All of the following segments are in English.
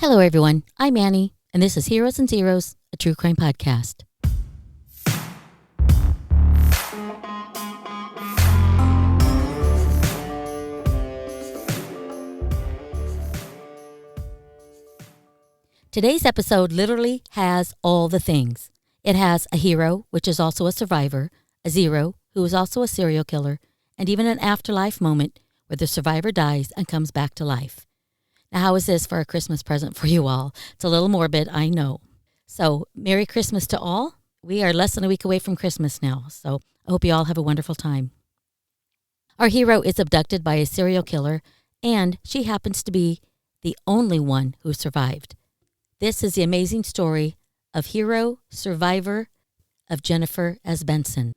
Hello, everyone. I'm Annie, and this is Heroes and Zeros, a true crime podcast. Today's episode literally has all the things. It has a hero, which is also a survivor, a zero, who is also a serial killer, and even an afterlife moment where the survivor dies and comes back to life. Now, how is this for a Christmas present for you all? It's a little morbid, I know. So, Merry Christmas to all. We are less than a week away from Christmas now, so I hope you all have a wonderful time. Our hero is abducted by a serial killer, and she happens to be the only one who survived. This is the amazing story of hero, survivor, of Jennifer S. Benson.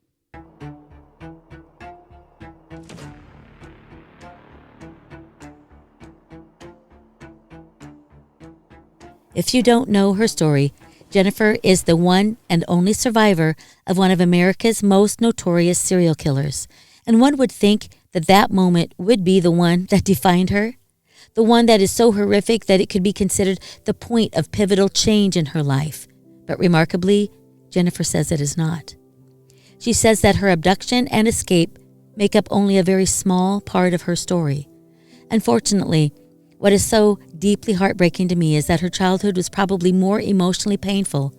If you don't know her story, Jennifer is the one and only survivor of one of America's most notorious serial killers. And one would think that that moment would be the one that defined her. The one that is so horrific that it could be considered the point of pivotal change in her life. But remarkably, Jennifer says it is not. She says that her abduction and escape make up only a very small part of her story. Unfortunately, what is so deeply heartbreaking to me is that her childhood was probably more emotionally painful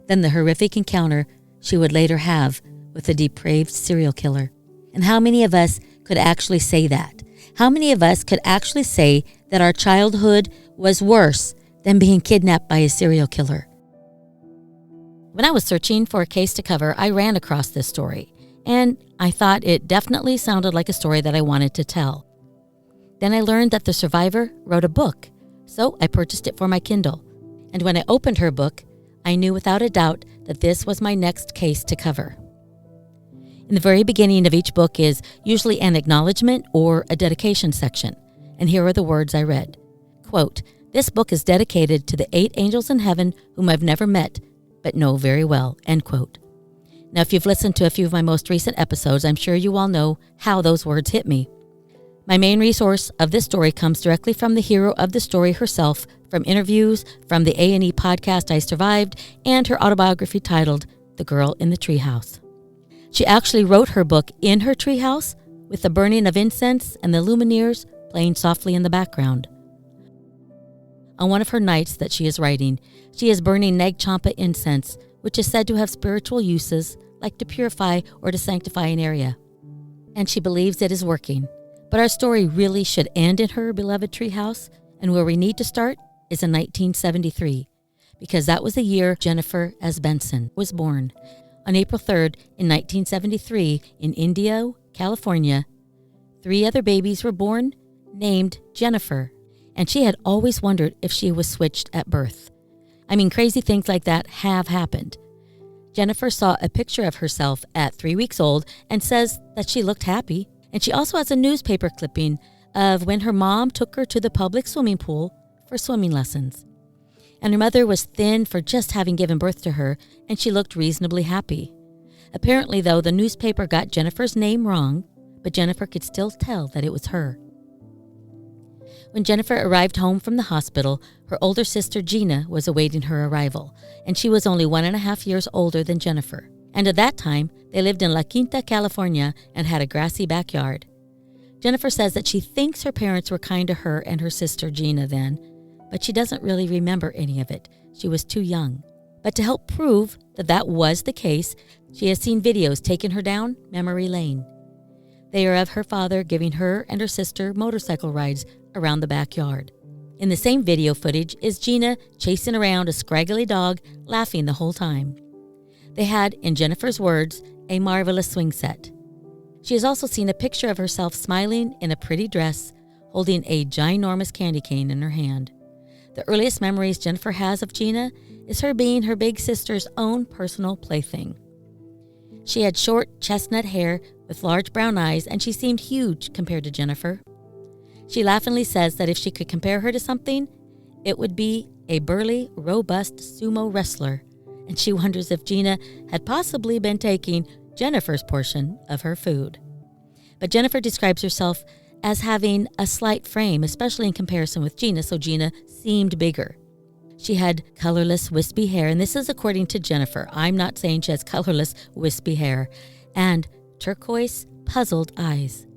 than the horrific encounter she would later have with a depraved serial killer. And how many of us could actually say that? How many of us could actually say that our childhood was worse than being kidnapped by a serial killer? When I was searching for a case to cover, I ran across this story, and I thought it definitely sounded like a story that I wanted to tell. Then I learned that the survivor wrote a book, so I purchased it for my Kindle. And when I opened her book, I knew without a doubt that this was my next case to cover. In the very beginning of each book is usually an acknowledgement or a dedication section, and here are the words I read. Quote, "This book is dedicated to the 8 angels in heaven whom I've never met, but know very well," end quote. Now, if you've listened to a few of my most recent episodes, I'm sure you all know how those words hit me. My main resource of this story comes directly from the hero of the story herself, from interviews, from the A&E podcast I Survived, and her autobiography titled The Girl in the Treehouse. She actually wrote her book in her treehouse with the burning of incense and the lumineers playing softly in the background. On one of her nights that she is writing, she is burning nag champa incense, which is said to have spiritual uses like to purify or to sanctify an area. And she believes it is working. But our story really should end in her beloved treehouse, and where we need to start is in 1973, because that was the year Jennifer S. Benson was born. On April 3rd, in 1973, in Indio, California, 3 other babies were born, named Jennifer, and she had always wondered if she was switched at birth. I mean, crazy things like that have happened. Jennifer saw a picture of herself at 3 weeks old and says that she looked happy. And she also has a newspaper clipping of when her mom took her to the public swimming pool for swimming lessons. And her mother was thin for just having given birth to her, and she looked reasonably happy. Apparently, though, the newspaper got Jennifer's name wrong, but Jennifer could still tell that it was her. When Jennifer arrived home from the hospital, her older sister Gina was awaiting her arrival, and she was only 1.5 years older than Jennifer. And at that time, they lived in La Quinta, California, and had a grassy backyard. Jennifer says that she thinks her parents were kind to her and her sister Gina then, but she doesn't really remember any of it. She was too young. But to help prove that that was the case, she has seen videos taking her down memory lane. They are of her father giving her and her sister motorcycle rides around the backyard. In the same video footage is Gina chasing around a scraggly dog, laughing the whole time. They had, in Jennifer's words, a marvelous swing set. She has also seen a picture of herself smiling in a pretty dress, holding a ginormous candy cane in her hand. The earliest memories Jennifer has of Gina is her being her big sister's own personal plaything. She had short chestnut hair with large brown eyes, and she seemed huge compared to Jennifer. She laughingly says that if she could compare her to something, it would be a burly, robust sumo wrestler, and she wonders if Gina had possibly been taking Jennifer's portion of her food. But Jennifer describes herself as having a slight frame, especially in comparison with Gina, so Gina seemed bigger. She had colorless, wispy hair, and this is according to Jennifer. I'm not saying she has colorless, wispy hair, and turquoise, puzzled eyes.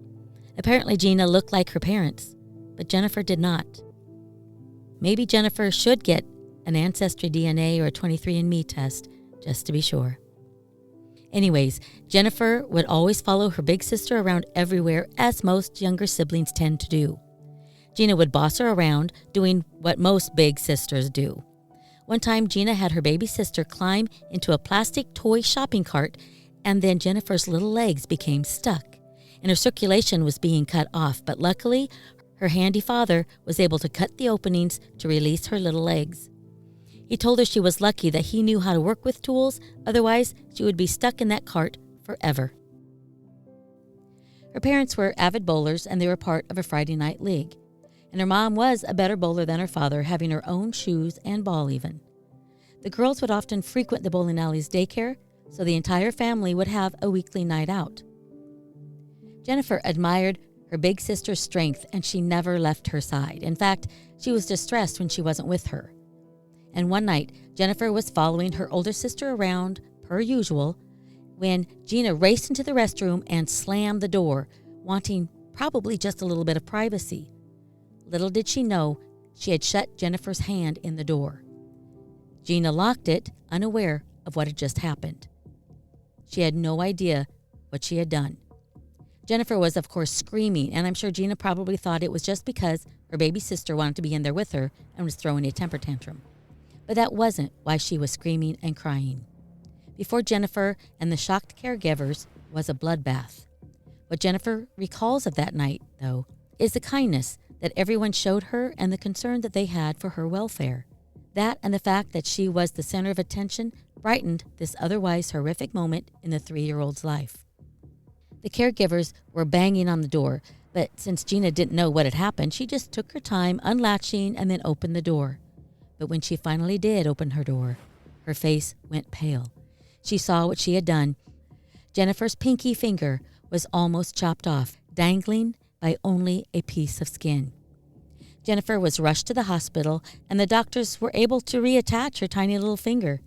Apparently, Gina looked like her parents, but Jennifer did not. Maybe Jennifer should get an Ancestry DNA or a 23andMe test, just to be sure. Anyways, Jennifer would always follow her big sister around everywhere, as most younger siblings tend to do. Gina would boss her around, doing what most big sisters do. One time, Gina had her baby sister climb into a plastic toy shopping cart, and then Jennifer's little legs became stuck, and her circulation was being cut off. But luckily, her handy father was able to cut the openings to release her little legs. He told her she was lucky that he knew how to work with tools, otherwise she would be stuck in that cart forever. Her parents were avid bowlers, and they were part of a Friday night league. And her mom was a better bowler than her father, having her own shoes and ball even. The girls would often frequent the bowling alley's daycare, so the entire family would have a weekly night out. Jennifer admired her big sister's strength, and she never left her side. In fact, she was distressed when she wasn't with her. And one night, Jennifer was following her older sister around, per usual, when Gina raced into the restroom and slammed the door, wanting probably just a little bit of privacy. Little did she know, she had shut Jennifer's hand in the door. Gina locked it, unaware of what had just happened. She had no idea what she had done. Jennifer was, of course, screaming, and I'm sure Gina probably thought it was just because her baby sister wanted to be in there with her and was throwing a temper tantrum. But that wasn't why she was screaming and crying. Before Jennifer and the shocked caregivers was a bloodbath. What Jennifer recalls of that night, though, is the kindness that everyone showed her and the concern that they had for her welfare. That and the fact that she was the center of attention brightened this otherwise horrific moment in the 3-year-old's life. The caregivers were banging on the door, but since Gina didn't know what had happened, she just took her time unlatching and then opened the door. But when she finally did open her door, her face went pale. She saw what she had done. Jennifer's pinky finger was almost chopped off, dangling by only a piece of skin. Jennifer was rushed to the hospital, and the doctors were able to reattach her tiny little finger.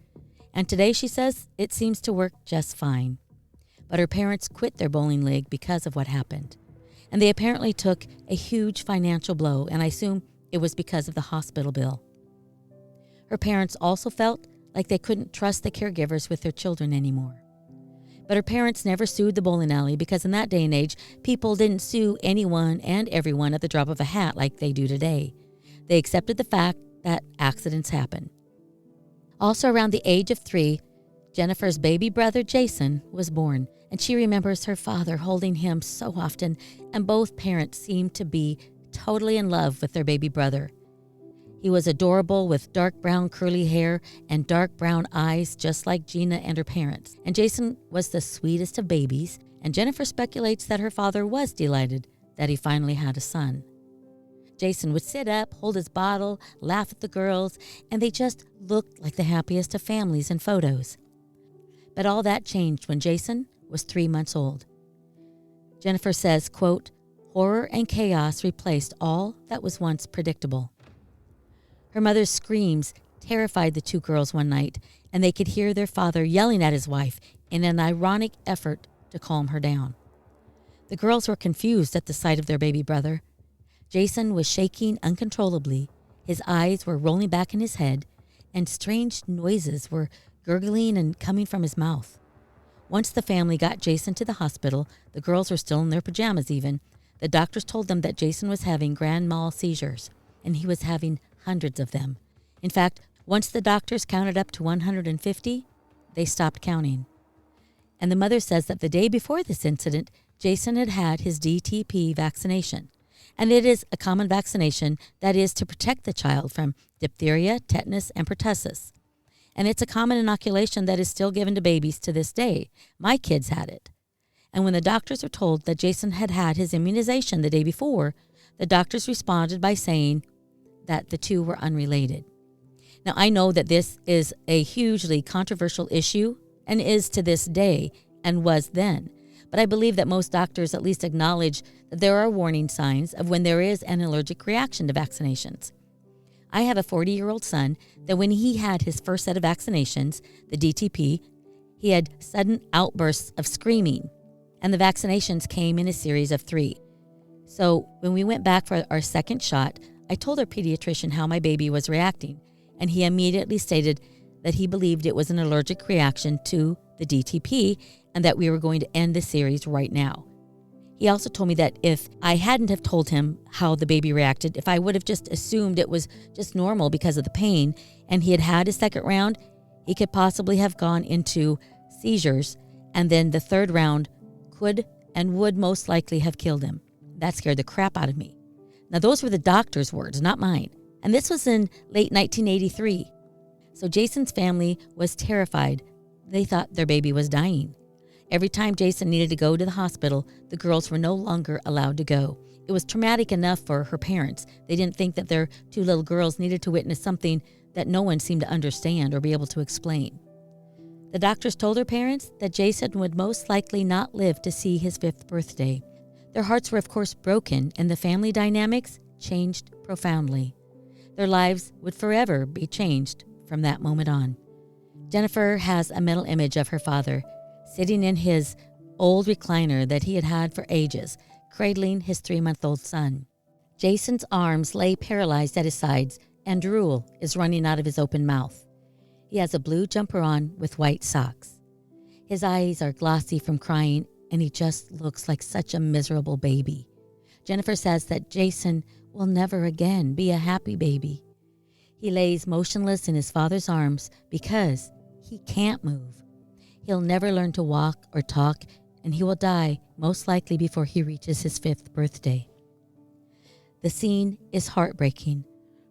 And today, she says, it seems to work just fine. But her parents quit their bowling league because of what happened. And they apparently took a huge financial blow, and I assume it was because of the hospital bill. Her parents also felt like they couldn't trust the caregivers with their children anymore. But her parents never sued the bowling alley because in that day and age, people didn't sue anyone and everyone at the drop of a hat like they do today. They accepted the fact that accidents happen. Also around the age of 3, Jennifer's baby brother Jason was born, and she remembers her father holding him so often, and both parents seemed to be totally in love with their baby brother. He was adorable with dark brown curly hair and dark brown eyes just like Gina and her parents. And Jason was the sweetest of babies, and Jennifer speculates that her father was delighted that he finally had a son. Jason would sit up, hold his bottle, laugh at the girls, and they just looked like the happiest of families in photos. But all that changed when Jason was 3 months old. Jennifer says, quote, "Horror and chaos replaced all that was once predictable." Her mother's screams terrified the 2 girls one night, and they could hear their father yelling at his wife in an ironic effort to calm her down. The girls were confused at the sight of their baby brother. Jason was shaking uncontrollably, his eyes were rolling back in his head, and strange noises were gurgling and coming from his mouth. Once the family got Jason to the hospital, the girls were still in their pajamas even, the doctors told them that Jason was having grand mal seizures, and he was having hundreds of them. In fact, once the doctors counted up to 150, they stopped counting. And the mother says that the day before this incident, Jason had had his DTP vaccination. And it is a common vaccination that is to protect the child from diphtheria, tetanus, and pertussis. And it's a common inoculation that is still given to babies to this day. My kids had it. And when the doctors were told that Jason had had his immunization the day before, the doctors responded by saying that the 2 were unrelated. Now, I know that this is a hugely controversial issue and is to this day and was then, but I believe that most doctors at least acknowledge that there are warning signs of when there is an allergic reaction to vaccinations. I have a 40-year-old son that when he had his first set of vaccinations, the DTP, he had sudden outbursts of screaming, and the vaccinations came in a series of 3. So when we went back for our second shot, I told our pediatrician how my baby was reacting, and he immediately stated that he believed it was an allergic reaction to the DTP and that we were going to end the series right now. He also told me that if I hadn't have told him how the baby reacted, if I would have just assumed it was just normal because of the pain and he had had his second round, he could possibly have gone into seizures, and then the third round could and would most likely have killed him. That scared the crap out of me. Now, those were the doctor's words, not mine. And this was in late 1983. So Jason's family was terrified. They thought their baby was dying. Every time Jason needed to go to the hospital, the girls were no longer allowed to go. It was traumatic enough for her parents. They didn't think that their 2 little girls needed to witness something that no one seemed to understand or be able to explain. The doctors told her parents that Jason would most likely not live to see his 5th birthday. Their hearts were, of course, broken, and the family dynamics changed profoundly. Their lives would forever be changed from that moment on. Jennifer has a mental image of her father sitting in his old recliner that he had had for ages, cradling his 3-month-old son. Jason's arms lay paralyzed at his sides, and drool is running out of his open mouth. He has a blue jumper on with white socks. His eyes are glossy from crying, and he just looks like such a miserable baby. Jennifer says that Jason will never again be a happy baby. He lays motionless in his father's arms because he can't move. He'll never learn to walk or talk, and he will die most likely before he reaches his 5th birthday. The scene is heartbreaking.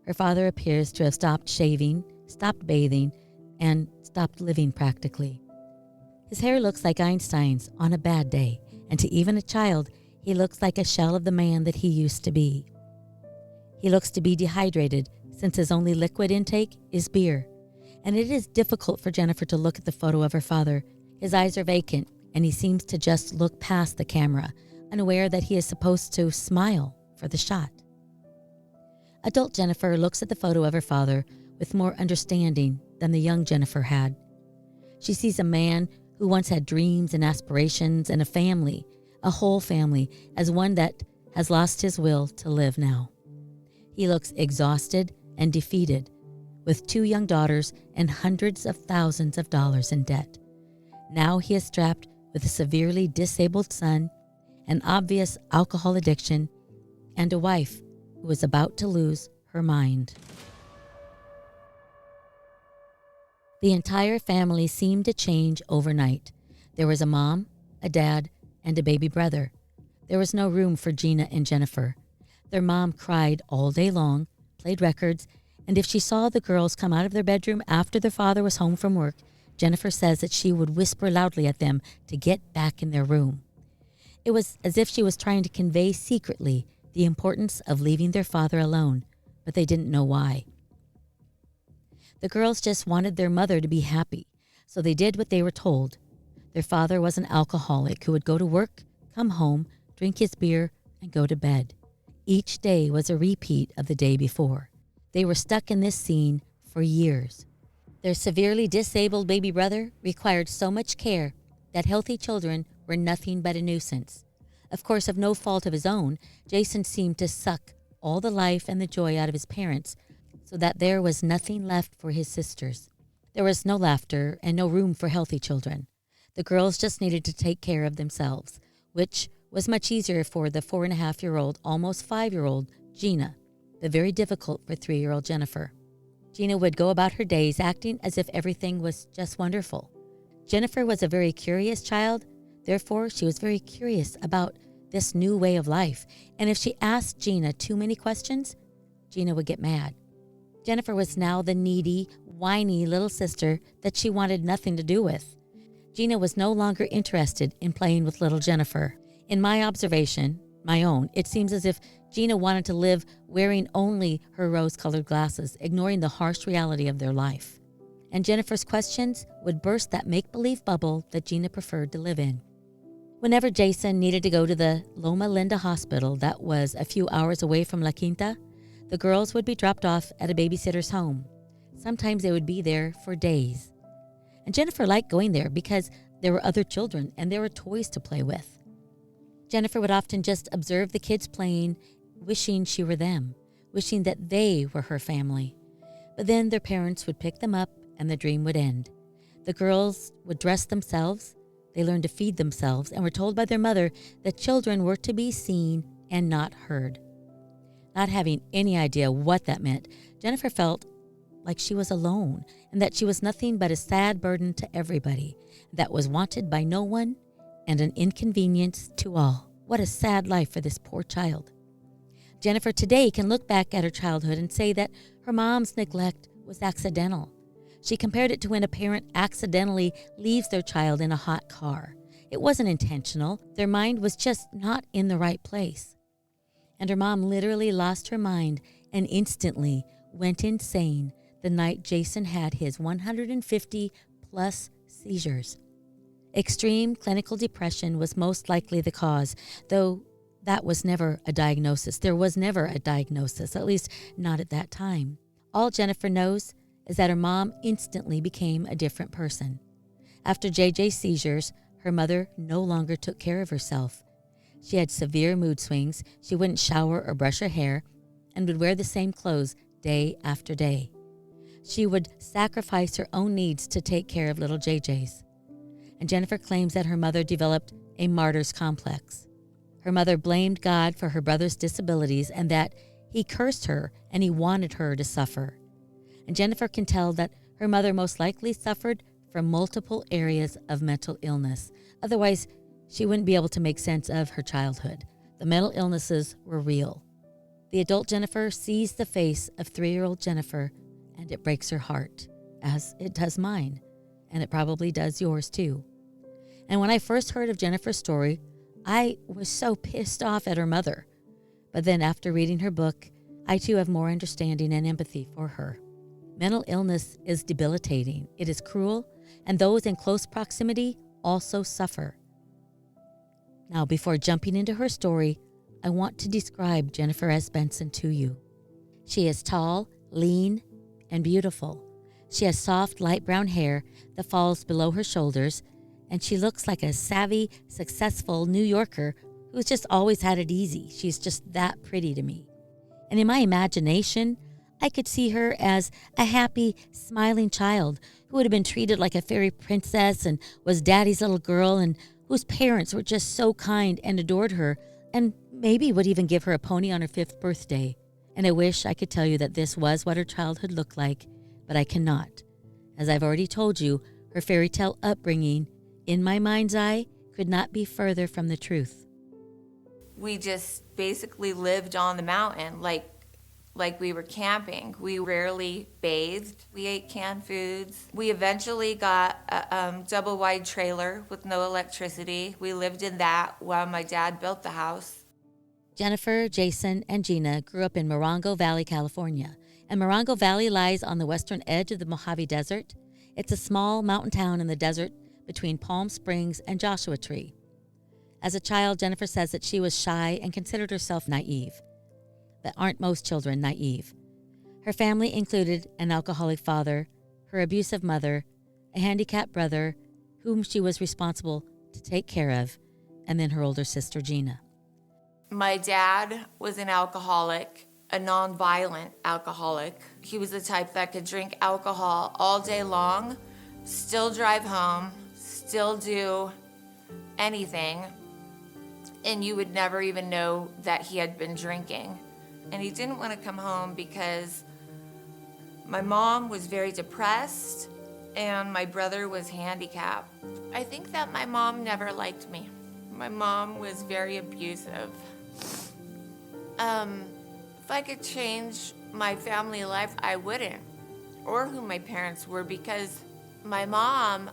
Her father appears to have stopped shaving, stopped bathing, and stopped living practically. His hair looks like Einstein's on a bad day, and to even a child, he looks like a shell of the man that he used to be. He looks to be dehydrated since his only liquid intake is beer. And it is difficult for Jennifer to look at the photo of her father. His eyes are vacant, and he seems to just look past the camera, unaware that he is supposed to smile for the shot. Adult Jennifer looks at the photo of her father with more understanding than the young Jennifer had. She sees a man who once had dreams and aspirations and a family, a whole family, as one that has lost his will to live now. He looks exhausted and defeated, with 2 young daughters and hundreds of thousands of dollars in debt. Now he is strapped with a severely disabled son, an obvious alcohol addiction, and a wife who is about to lose her mind. The entire family seemed to change overnight. There was a mom, a dad, and a baby brother. There was no room for Gina and Jennifer. Their mom cried all day long, played records, and if she saw the girls come out of their bedroom after their father was home from work, Jennifer says that she would whisper loudly at them to get back in their room. It was as if she was trying to convey secretly the importance of leaving their father alone, but they didn't know why. The girls just wanted their mother to be happy, so they did what they were told. Their father was an alcoholic who would go to work, come home, drink his beer, and go to bed. Each day was a repeat of the day before. They were stuck in this scene for years. Their severely disabled baby brother required so much care that healthy children were nothing but a nuisance. Of course, of no fault of his own, Jason seemed to suck all the life and the joy out of his parents, so that there was nothing left for his sisters. There was no laughter and no room for healthy children. The girls just needed to take care of themselves, which was much easier for the 4.5-year-old, almost 5-year-old Gina, but very difficult for 3-year-old Jennifer. Gina would go about her days acting as if everything was just wonderful. Jennifer was a very curious child, therefore she was very curious about this new way of life, and if she asked Gina too many questions, Gina would get mad. Jennifer was now the needy, whiny little sister that she wanted nothing to do with. Gina was no longer interested in playing with little Jennifer. In my observation, my own, it seems as if Gina wanted to live wearing only her rose-colored glasses, ignoring the harsh reality of their life. And Jennifer's questions would burst that make-believe bubble that Gina preferred to live in. Whenever Jason needed to go to the Loma Linda hospital that was a few hours away from La Quinta, The girls would be dropped off at a babysitter's home. Sometimes they would be there for days. And Jennifer liked going there because there were other children and there were toys to play with. Jennifer would often just observe the kids playing, wishing she were them, wishing that they were her family. But then their parents would pick them up and the dream would end. The girls would dress themselves, they learned to feed themselves, and were told by their mother that children were to be seen and not heard. Not having any idea what that meant, Jennifer felt like she was alone and that she was nothing but a sad burden to everybody, that was wanted by no one and an inconvenience to all. What a sad life for this poor child. Jennifer today can look back at her childhood and say that her mom's neglect was accidental. She compared it to when a parent accidentally leaves their child in a hot car. It wasn't intentional. Their mind was just not in the right place. And her mom literally lost her mind and instantly went insane the night Jason had his 150-plus seizures. Extreme clinical depression was most likely the cause, though that was never a diagnosis. There was never a diagnosis, at least not at that time. All Jennifer knows is that her mom instantly became a different person. After JJ's seizures, her mother no longer took care of herself. She had severe mood swings, she wouldn't shower or brush her hair, and would wear the same clothes day after day. She would sacrifice her own needs to take care of little JJ's. And Jennifer claims that her mother developed a martyr's complex. Her mother blamed God for her brother's disabilities and that he cursed her and he wanted her to suffer. And Jennifer can tell that her mother most likely suffered from multiple areas of mental illness. Otherwise, she wouldn't be able to make sense of her childhood. The mental illnesses were real. The adult Jennifer sees the face of 3-year-old Jennifer, and it breaks her heart, as it does mine, and it probably does yours too. And when I first heard of Jennifer's story, I was so pissed off at her mother. But then after reading her book, I too have more understanding and empathy for her. Mental illness is debilitating, it is cruel, and those in close proximity also suffer. Now, before jumping into her story, I want to describe Jennifer S. Benson to you. She is tall, lean, and beautiful. She has soft, light brown hair that falls below her shoulders, and she looks like a savvy, successful New Yorker who's just always had it easy. She's just that pretty to me. And in my imagination, I could see her as a happy, smiling child who would have been treated like a fairy princess and was daddy's little girl, and whose parents were just so kind and adored her and maybe would even give her a pony on her 5th birthday. And I wish I could tell you that this was what her childhood looked like, but I cannot. As I've already told you, her fairy tale upbringing, in my mind's eye, could not be further from the truth. We just basically lived on the mountain like we were camping. We rarely bathed. We ate canned foods. We eventually got a double-wide trailer with no electricity. We lived in that while my dad built the house. Jennifer, Jason, and Gina grew up in Morongo Valley, California. And Morongo Valley lies on the western edge of the Mojave Desert. It's a small mountain town in the desert between Palm Springs and Joshua Tree. As a child, Jennifer says that she was shy and considered herself naive. But aren't most children naive? Her family included an alcoholic father, her abusive mother, a handicapped brother whom she was responsible to take care of, and then her older sister, Gina. My dad was an alcoholic, a non-violent alcoholic. He was the type that could drink alcohol all day long, still drive home, still do anything, and you would never even know that he had been drinking. And he didn't want to come home because my mom was very depressed and my brother was handicapped. I think that my mom never liked me. My mom was very abusive. If I could change my family life, I wouldn't, or who my parents were, because my mom,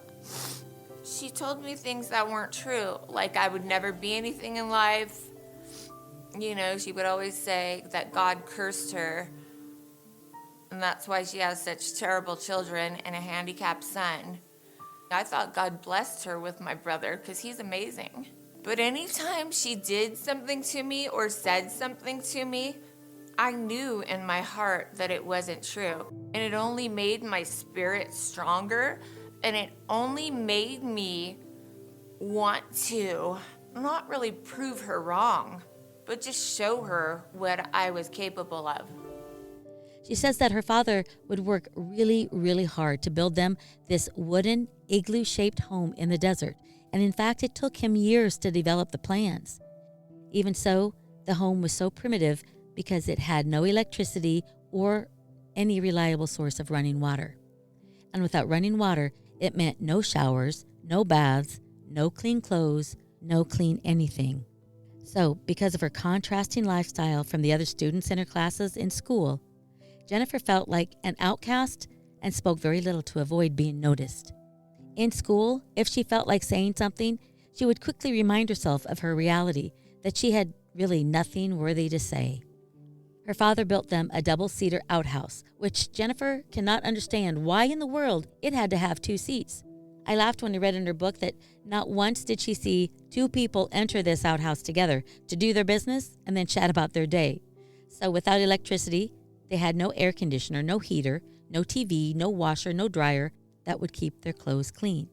she told me things that weren't true, like I would never be anything in life. You know, she would always say that God cursed her, and that's why she has such terrible children and a handicapped son. I thought God blessed her with my brother because he's amazing. But anytime she did something to me or said something to me, I knew in my heart that it wasn't true. And it only made my spirit stronger. And it only made me want to not really prove her wrong, but just show her what I was capable of. She says that her father would work really, really hard to build them this wooden, igloo-shaped home in the desert. And in fact, it took him years to develop the plans. Even so, the home was so primitive because it had no electricity or any reliable source of running water. And without running water, it meant no showers, no baths, no clean clothes, no clean anything. So, because of her contrasting lifestyle from the other students in her classes in school, Jennifer felt like an outcast and spoke very little to avoid being noticed. In school, if she felt like saying something, she would quickly remind herself of her reality, that she had really nothing worthy to say. Her father built them a double-seater outhouse, which Jennifer cannot understand why in the world it had to have 2 seats. I laughed when I read in her book that not once did she see 2 people enter this outhouse together to do their business and then chat about their day. So without electricity, they had no air conditioner, no heater, no TV, no washer, no dryer that would keep their clothes clean.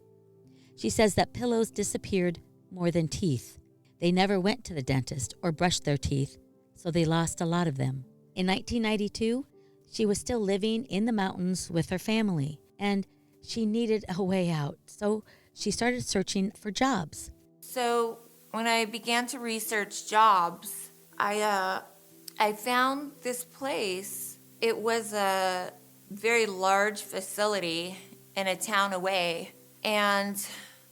She says that pillows disappeared more than teeth. They never went to the dentist or brushed their teeth, so they lost a lot of them. In 1992, she was still living in the mountains with her family, and she needed a way out, so she started searching for jobs. So when I began to research jobs, I found this place. It was a very large facility in a town away, and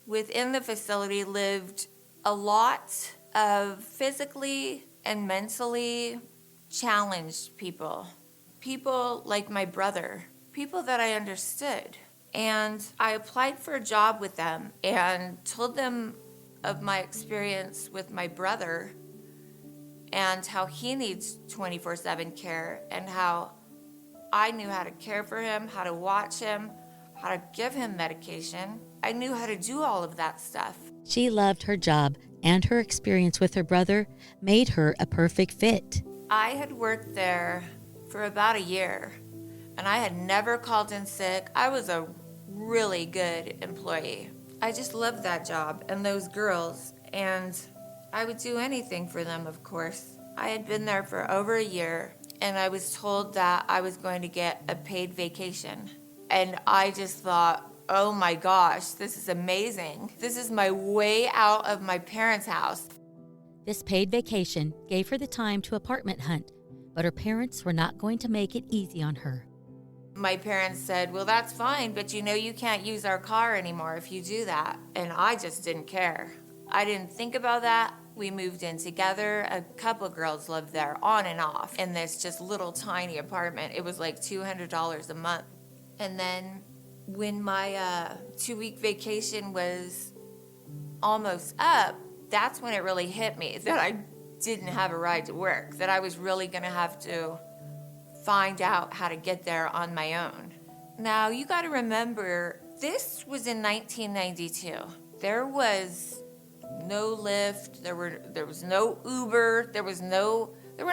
within the facility lived a lot of physically and mentally challenged people. People like my brother, people that I understood. And I applied for a job with them and told them of my experience with my brother and how he needs 24/7 care and how I knew how to care for him, how to watch him, how to give him medication. I knew how to do all of that stuff. She loved her job, and her experience with her brother made her a perfect fit. I had worked there for about a year, and I had never called in sick. I was a really good employee. I just loved that job and those girls, and I would do anything for them, of course. I had been there for over a year, and I was told that I was going to get a paid vacation. And I just thought, oh my gosh, this is amazing. This is my way out of my parents' house. This paid vacation gave her the time to apartment hunt, but her parents were not going to make it easy on her. My parents said, well, that's fine, but you know you can't use our car anymore if you do that. And I just didn't care. I didn't think about that. We moved in together. A couple girls lived there on and off in this just little tiny apartment. It was like $200 a month. And then when my 2-week vacation was almost up, that's when it really hit me that I didn't have a ride to work, that I was really going to have to find out how to get there on my own. Now, you got to remember, this was in 1992. There was no Lyft, there was no Uber, there were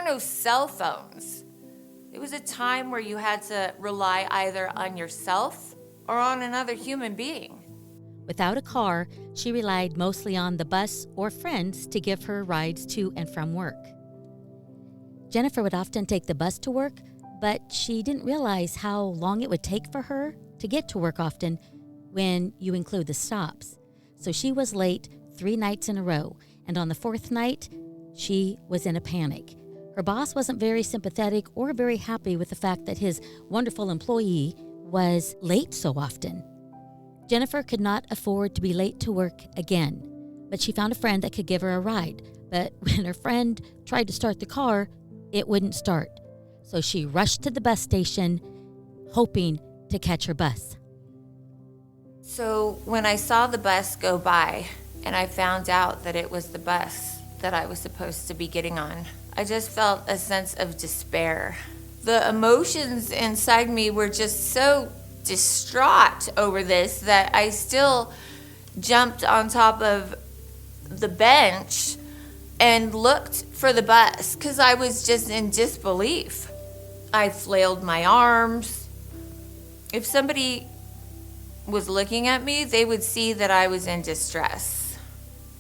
no cell phones. It was a time where you had to rely either on yourself or on another human being. Without a car, she relied mostly on the bus or friends to give her rides to and from work. Jennifer would often take the bus to work, but she didn't realize how long it would take for her to get to work often when you include the stops. So she was late 3 nights in a row, and on the 4th night, she was in a panic. Her boss wasn't very sympathetic or very happy with the fact that his wonderful employee was late so often. Jennifer could not afford to be late to work again, but she found a friend that could give her a ride. But when her friend tried to start the car, it wouldn't start. So she rushed to the bus station, hoping to catch her bus. So when I saw the bus go by and I found out that it was the bus that I was supposed to be getting on, I just felt a sense of despair. The emotions inside me were just so distraught over this that I still jumped on top of the bench and looked for the bus because I was just in disbelief. I flailed my arms. If somebody was looking at me, they would see that I was in distress.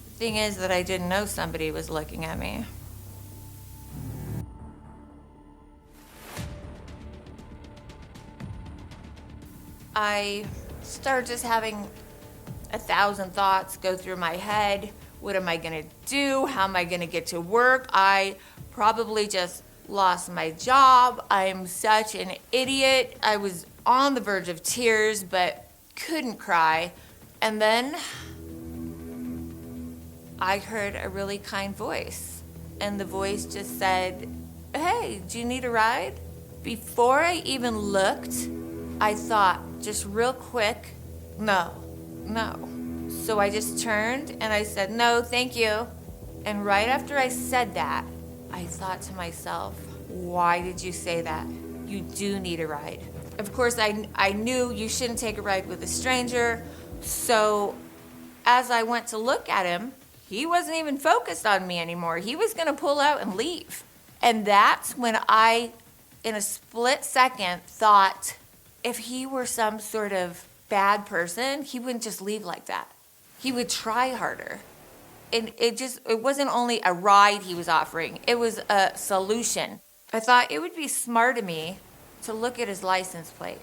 The thing is that I didn't know somebody was looking at me. I started just having 1,000 thoughts go through my head. What am I gonna do? How am I gonna get to work? I probably just lost my job. I'm such an idiot. I was on the verge of tears, but couldn't cry. And then I heard a really kind voice. And the voice just said, "Hey, do you need a ride?" Before I even looked, I thought just real quick, no. So I just turned and I said, "No, thank you." And right after I said that, I thought to myself, why did you say that? You do need a ride. Of course, I knew you shouldn't take a ride with a stranger. So as I went to look at him, he wasn't even focused on me anymore. He was going to pull out and leave. And that's when I, in a split second, thought if he were some sort of bad person, he wouldn't just leave like that. He would try harder. And it wasn't only a ride he was offering, it was a solution. I thought it would be smart of me to look at his license plate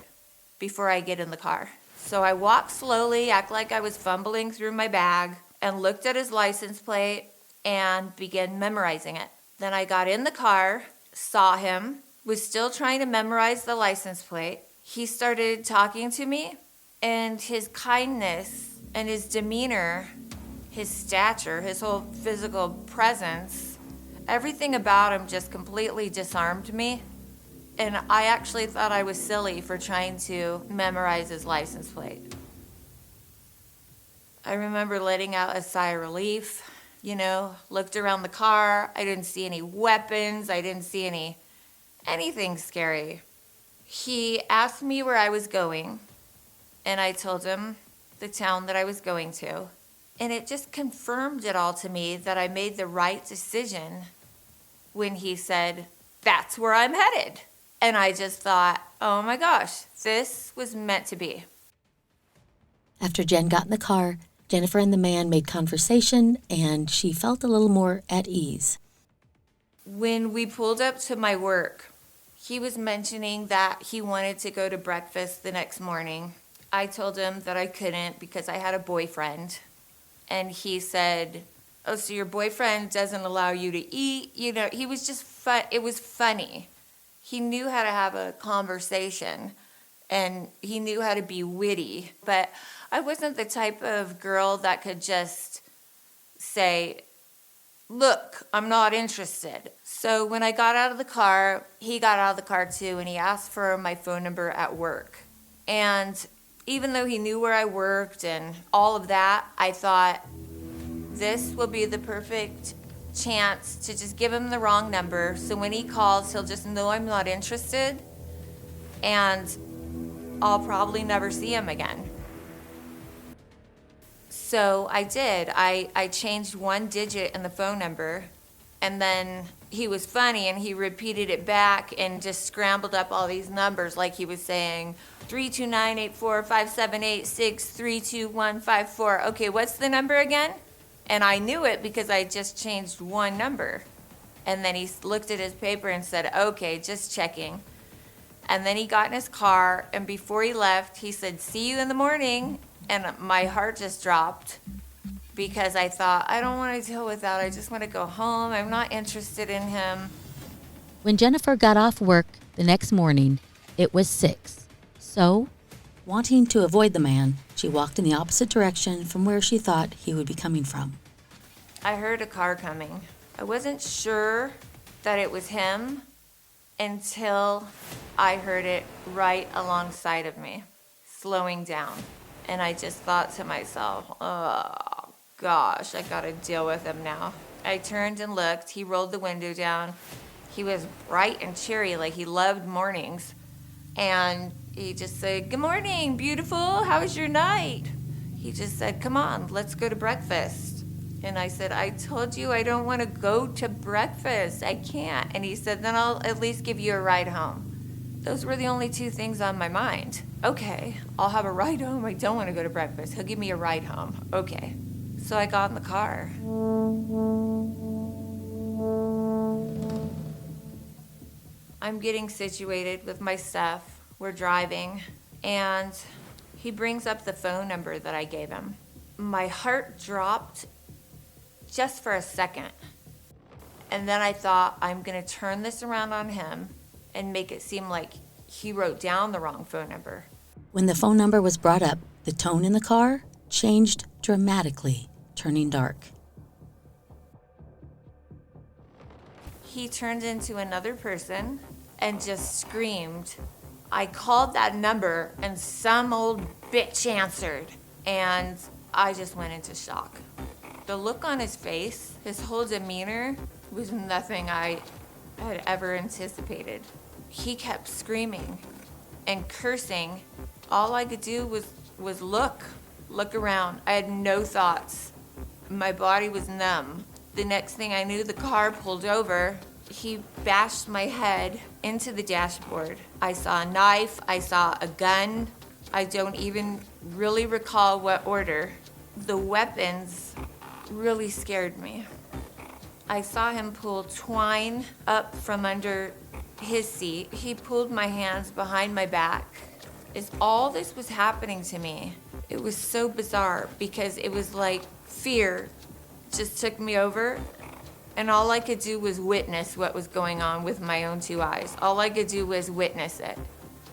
before I get in the car. So I walked slowly, act like I was fumbling through my bag, and looked at his license plate and began memorizing it. Then I got in the car, saw him, was still trying to memorize the license plate. He started talking to me, and his kindness and his demeanor, his stature, his whole physical presence, everything about him just completely disarmed me. And I actually thought I was silly for trying to memorize his license plate. I remember letting out a sigh of relief, looked around the car. I didn't see any weapons. I didn't see anything scary. He asked me where I was going, and I told him the town that I was going to. And it just confirmed it all to me that I made the right decision when he said, "That's where I'm headed." And I just thought, oh my gosh, this was meant to be. After Jen got in the car, Jennifer and the man made conversation, and she felt a little more at ease. When we pulled up to my work, he was mentioning that he wanted to go to breakfast the next morning. I told him that I couldn't because I had a boyfriend. And he said, "Oh, so your boyfriend doesn't allow you to eat?" He was just fun. It was funny. He knew how to have a conversation, and he knew how to be witty. But I wasn't the type of girl that could just say, "Look, I'm not interested." So when I got out of the car, he got out of the car too, and he asked for my phone number at work. And even though he knew where I worked and all of that, I thought this will be the perfect chance to just give him the wrong number. So when he calls, he'll just know I'm not interested, and I'll probably never see him again. So I did. I changed one digit in the phone number, and then he was funny and he repeated it back and just scrambled up all these numbers like he was saying 329-84578-632-154. Okay, what's the number again? And I knew it because I just changed one number. And then he looked at his paper and said, "Okay, just checking." And then he got in his car, and before he left, he said, "See you in the morning." And my heart just dropped because I thought, I don't want to deal with that. I just want to go home. I'm not interested in him. When Jennifer got off work the next morning, it was 6. So, wanting to avoid the man, she walked in the opposite direction from where she thought he would be coming from. I heard a car coming. I wasn't sure that it was him until I heard it right alongside of me, slowing down. And I just thought to myself, oh gosh, I gotta deal with him now. I turned and looked. He rolled the window down. He was bright and cheery, like he loved mornings. And he just said, "Good morning, beautiful. How was your night?" He just said, "Come on, let's go to breakfast." And I said, I told you I don't want to go to breakfast. I can't. And he said, then I'll at least give you a ride home. Those were the only two things on my mind. Okay, I'll have a ride home. I don't want to go to breakfast. He'll give me a ride home. Okay. So I got in the car. I'm getting situated with my stuff. We're driving. And he brings up the phone number that I gave him. My heart dropped just for a second. And then I thought, I'm going to turn this around on him and make it seem like he wrote down the wrong phone number. When the phone number was brought up, the tone in the car changed dramatically, turning dark. He turned into another person and just screamed. I called that number and some old bitch answered, and I just went into shock. The look on his face, his whole demeanor, was nothing I had ever anticipated. He kept screaming and cursing. All I could do was look around. I had no thoughts. My body was numb. The next thing I knew, the car pulled over. He bashed my head into the dashboard. I saw a knife, I saw a gun. I don't even really recall what order. The weapons really scared me. I saw him pull twine up from under his seat. He pulled my hands behind my back. As all this was happening to me, it was so bizarre because it was like fear just took me over, and all I could do was witness what was going on with my own two eyes. All I could do was witness it.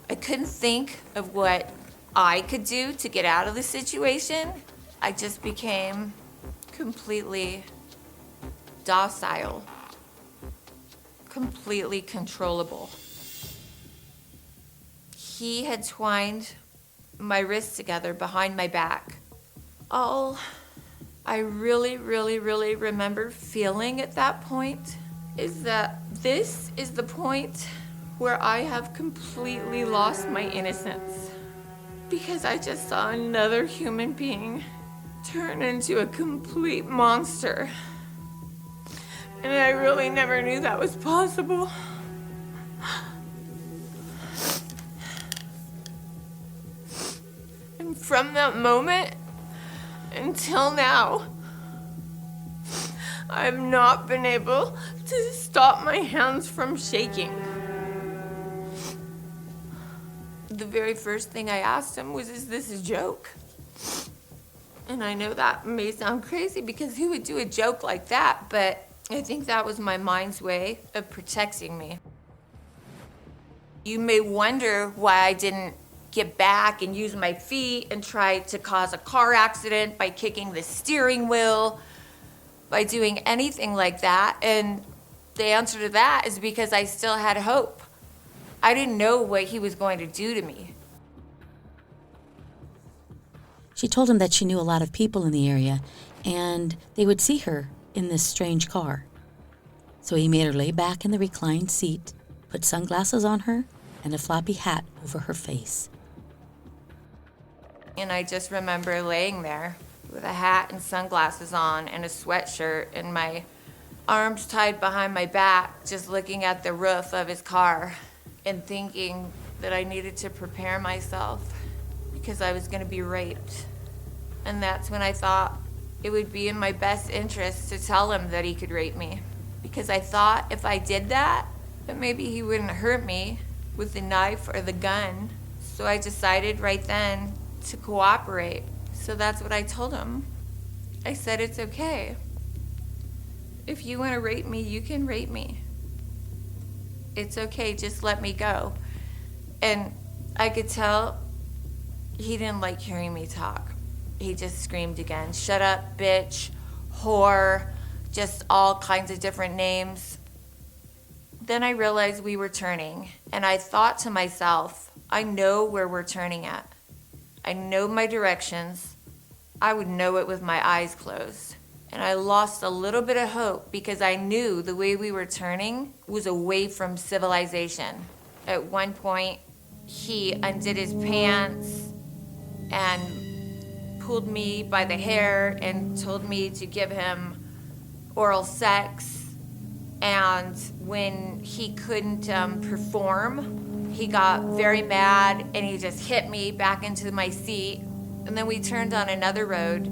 I couldn't think of what I could do to get out of the situation. I just became completely docile, completely controllable. He had twined my wrists together behind my back. All I really remember feeling at that point is that this is the point where I have completely lost my innocence, because I just saw another human being turn into a complete monster. And I really never knew that was possible. And from that moment until now, I've not been able to stop my hands from shaking. The very first thing I asked him was, is this a joke? And I know that may sound crazy, because who would do a joke like that? But I think that was my mind's way of protecting me. You may wonder why I didn't get back and use my feet and try to cause a car accident by kicking the steering wheel, by doing anything like that. And the answer to that is because I still had hope. I didn't know what he was going to do to me. She told him that she knew a lot of people in the area, and they would see her in this strange car. So he made her lay back in the reclined seat, put sunglasses on her, and a floppy hat over her face. And I just remember laying there with a hat and sunglasses on and a sweatshirt and my arms tied behind my back, just looking at the roof of his car and thinking that I needed to prepare myself because I was going to be raped. And that's when I thought it would be in my best interest to tell him that he could rape me, because I thought if I did that maybe he wouldn't hurt me with the knife or the gun. So I decided right then to cooperate. So that's what I told him. I said, it's okay. If you want to rape me, you can rape me. It's okay, just let me go. And I could tell he didn't like hearing me talk. He just screamed again, shut up, bitch, whore, just all kinds of different names. Then I realized we were turning, and I thought to myself, I know where we're turning at. I know my directions. I would know it with my eyes closed. And I lost a little bit of hope because I knew the way we were turning was away from civilization. At one point, he undid his pants and pulled me by the hair and told me to give him oral sex. And when he couldn't perform, he got very mad and he just hit me back into my seat. And then we turned on another road,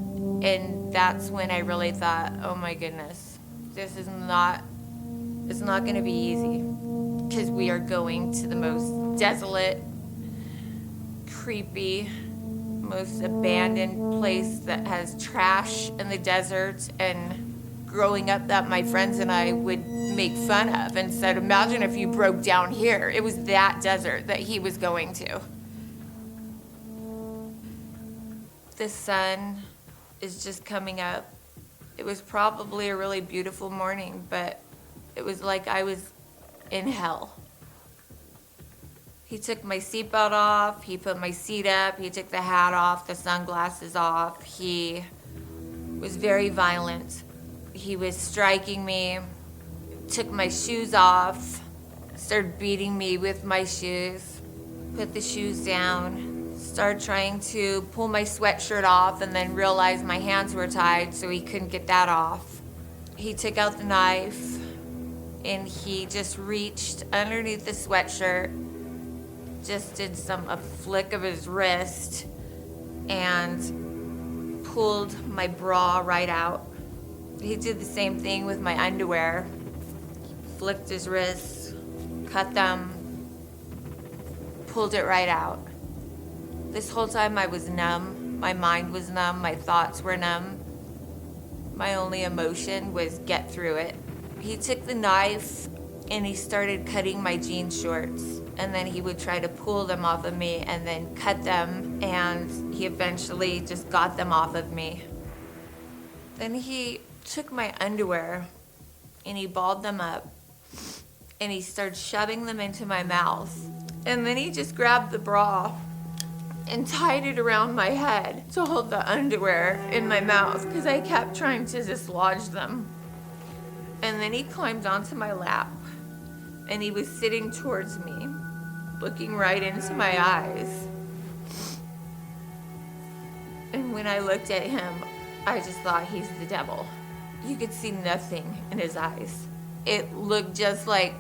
and that's when I really thought, oh my goodness, it's not going to be easy, because we are going to the most desolate, creepy, most abandoned place that has trash in the desert. And growing up, that my friends and I would make fun of and said, imagine if you broke down here. It was that desert that he was going to. The sun is just coming up. It was probably a really beautiful morning, but it was like I was in hell. He took my seatbelt off, he put my seat up, he took the hat off, the sunglasses off. He was very violent. He was striking me, took my shoes off, started beating me with my shoes, put the shoes down, started trying to pull my sweatshirt off, and then realized my hands were tied, so he couldn't get that off. He took out the knife, and he just reached underneath the sweatshirt, just did a flick of his wrist, and pulled my bra right out. He did the same thing with my underwear, flicked his wrists, cut them, pulled it right out. This whole time I was numb. My mind was numb. My thoughts were numb. My only emotion was get through it. He took the knife and he started cutting my jean shorts. And then he would try to pull them off of me and then cut them. And he eventually just got them off of me. Then he took my underwear and he balled them up. And he started shoving them into my mouth. And then he just grabbed the bra and tied it around my head to hold the underwear in my mouth, because I kept trying to dislodge them. And then he climbed onto my lap, and he was sitting towards me, looking right into my eyes. And when I looked at him, I just thought, he's the devil. You could see nothing in his eyes. It looked just like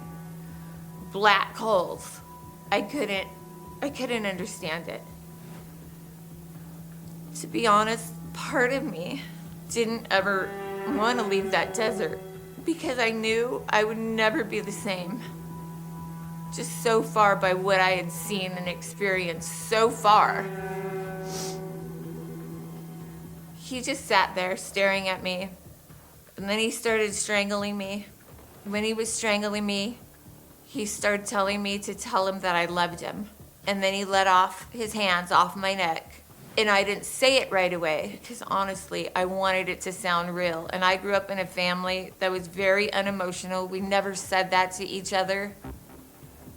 black holes. I couldn't understand it. To be honest, part of me didn't ever want to leave that desert, because I knew I would never be the same. Just so far by what I had seen and experienced so far. He just sat there staring at me, and then he started strangling me. When he was strangling me, he started telling me to tell him that I loved him. And then he let off his hands off my neck. And I didn't say it right away, because honestly, I wanted it to sound real. And I grew up in a family that was very unemotional. We never said that to each other.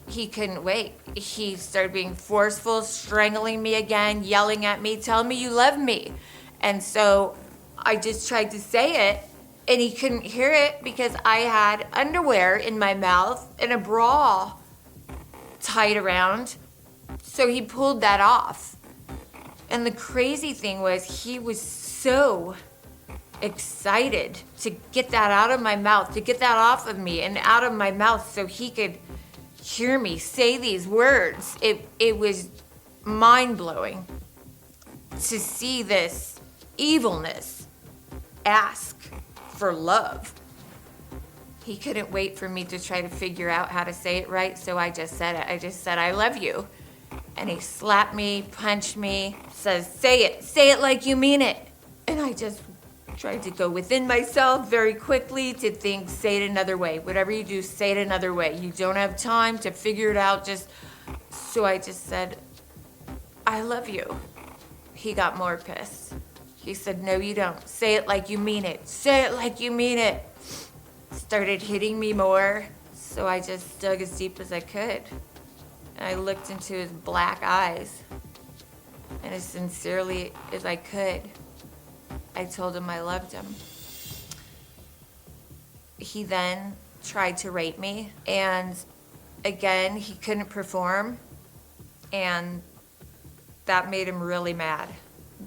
He couldn't wait. He started being forceful, strangling me again, yelling at me, telling me you love me. And so I just tried to say it, and he couldn't hear it because I had underwear in my mouth and a bra tied around. So he pulled that off. And the crazy thing was, he was so excited to get that out of my mouth, to get that off of me and out of my mouth so he could hear me say these words. It was mind-blowing to see this evilness ask for love. He couldn't wait for me to try to figure out how to say it right, so I just said it. I just said, I love you. And he slapped me, punched me, says, say it like you mean it. And I just tried to go within myself very quickly to think, say it another way. Whatever you do, say it another way. You don't have time to figure it out. So I just said, I love you. He got more pissed. He said, no, you don't. Say it like you mean it. Say it like you mean it. Started hitting me more. So I just dug as deep as I could. And I looked into his black eyes, and as sincerely as I could, I told him I loved him. He then tried to rape me, and again, he couldn't perform, and that made him really mad.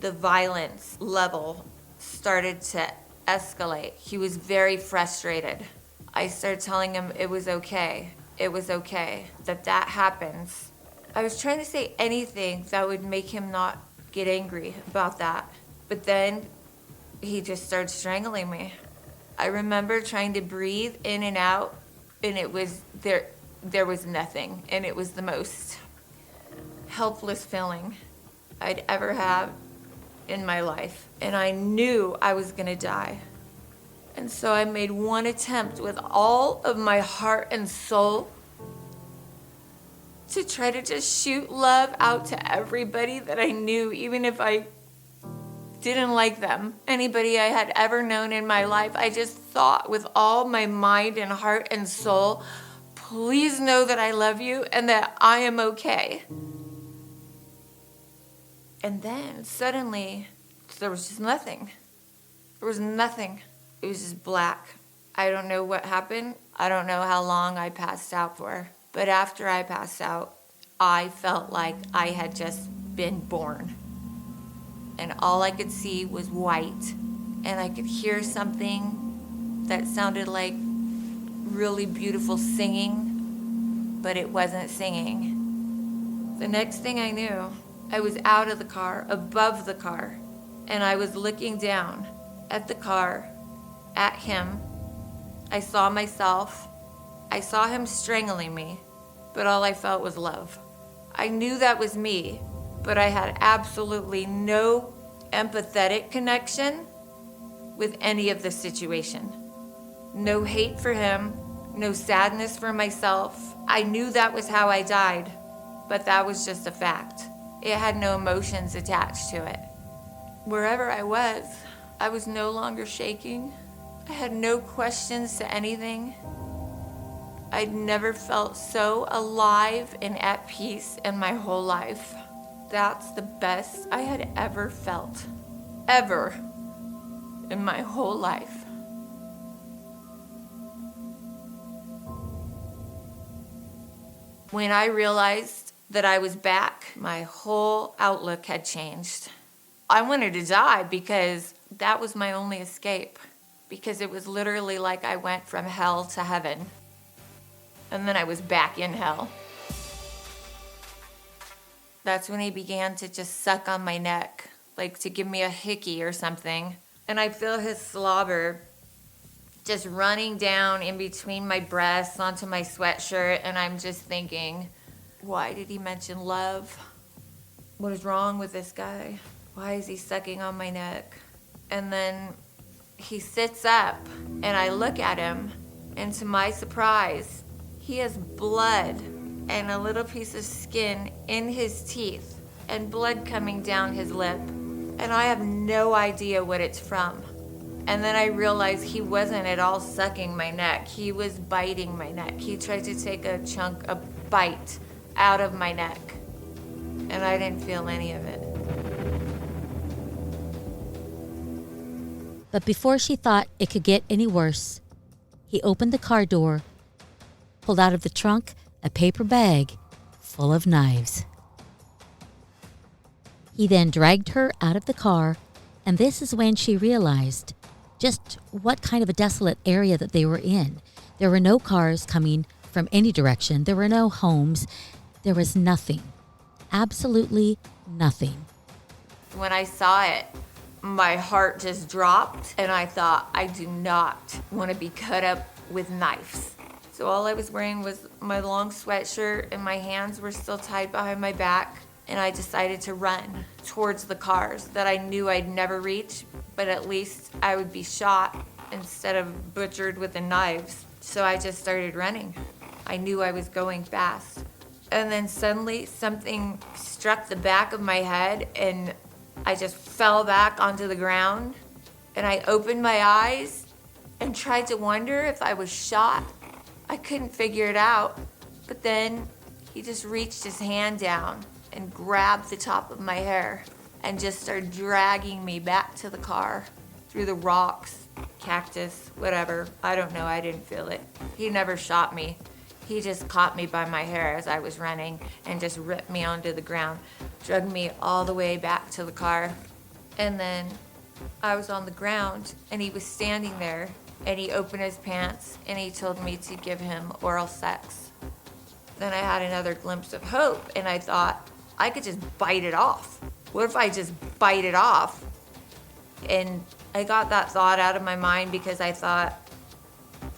the violence level started to escalate. He was very frustrated. I started telling him it was okay. It was okay that happens. I was trying to say anything that would make him not get angry about that. But then he just started strangling me. I remember trying to breathe in and out, and it was there was nothing, and it was the most helpless feeling I'd ever had in my life. And I knew I was gonna die. And so I made one attempt with all of my heart and soul to try to just shoot love out to everybody that I knew, even if I didn't like them. Anybody I had ever known in my life, I just thought with all my mind and heart and soul, please know that I love you and that I am okay. And then suddenly, there was just nothing. There was nothing. It was just black. I don't know what happened. I don't know how long I passed out for. But after I passed out, I felt like I had just been born. And all I could see was white. And I could hear something that sounded like really beautiful singing, but it wasn't singing. The next thing I knew, I was out of the car, above the car, and I was looking down at the car, at him. I saw myself. I saw him strangling me, but all I felt was love. I knew that was me, but I had absolutely no empathetic connection with any of the situation. No hate for him, no sadness for myself. I knew that was how I died, but that was just a fact. It had no emotions attached to it. Wherever I was no longer shaking. I had no questions to anything. I'd never felt so alive and at peace in my whole life. That's the best I had ever felt. Ever. In my whole life. When I realized that I was back, my whole outlook had changed. I wanted to die because that was my only escape. Because it was literally like I went from hell to heaven. And then I was back in hell. That's when he began to just suck on my neck, like to give me a hickey or something. And I feel his slobber just running down in between my breasts onto my sweatshirt, and I'm just thinking, why did he mention love? What is wrong with this guy? Why is he sucking on my neck? And then he sits up, and I look at him, and to my surprise, he has blood and a little piece of skin in his teeth and blood coming down his lip. And I have no idea what it's from. And then I realized he wasn't at all sucking my neck. He was biting my neck. He tried to take a bite out of my neck. And I didn't feel any of it. But before she thought it could get any worse, he opened the car door, pulled out of the trunk a paper bag full of knives. He then dragged her out of the car, and this is when she realized just what kind of a desolate area that they were in. There were no cars coming from any direction. There were no homes. There was nothing. Absolutely nothing. When I saw it, my heart just dropped, and I thought, I do not want to be cut up with knives. So all I was wearing was my long sweatshirt, and my hands were still tied behind my back, and I decided to run towards the cars that I knew I'd never reach, but at least I would be shot instead of butchered with the knives. So I just started running. I knew I was going fast. And then suddenly something struck the back of my head, and I just fell back onto the ground, and I opened my eyes and tried to wonder if I was shot. I couldn't figure it out, but then he just reached his hand down and grabbed the top of my hair and just started dragging me back to the car through the rocks, cactus, whatever. I don't know, I didn't feel it. He never shot me. He just caught me by my hair as I was running and just ripped me onto the ground, dragged me all the way back to the car. And then I was on the ground and he was standing there and he opened his pants and he told me to give him oral sex. Then I had another glimpse of hope and I thought, I could just bite it off. What if I just bite it off? And I got that thought out of my mind because I thought,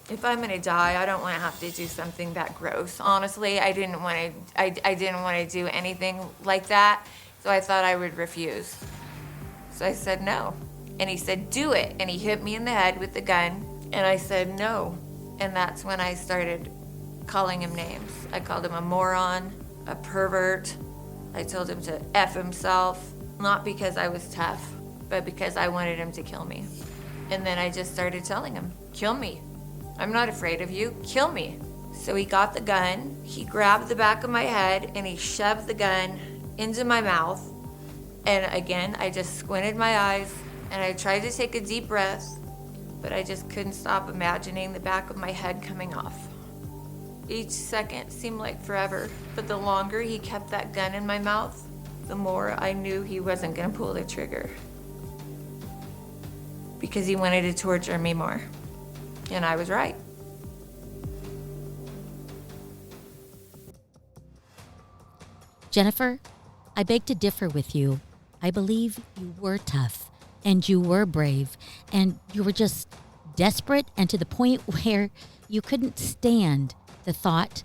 if I'm gonna die, I don't want to have to do something that gross. Honestly, I didn't want to do anything like that, so I thought I would refuse. So I said no, and he said, do it, and he hit me in the head with the gun, and I said no, and that's when I started calling him names. I called him a moron, a pervert. I told him to F himself, not because I was tough, but because I wanted him to kill me. And then I just started telling him, kill me. I'm not afraid of you, kill me. So he got the gun, he grabbed the back of my head, and he shoved the gun into my mouth. And again, I just squinted my eyes, and I tried to take a deep breath, but I just couldn't stop imagining the back of my head coming off. Each second seemed like forever, but the longer he kept that gun in my mouth, the more I knew he wasn't gonna pull the trigger. Because he wanted to torture me more. And I was right. Jennifer, I beg to differ with you. I believe you were tough and you were brave and you were just desperate and to the point where you couldn't stand the thought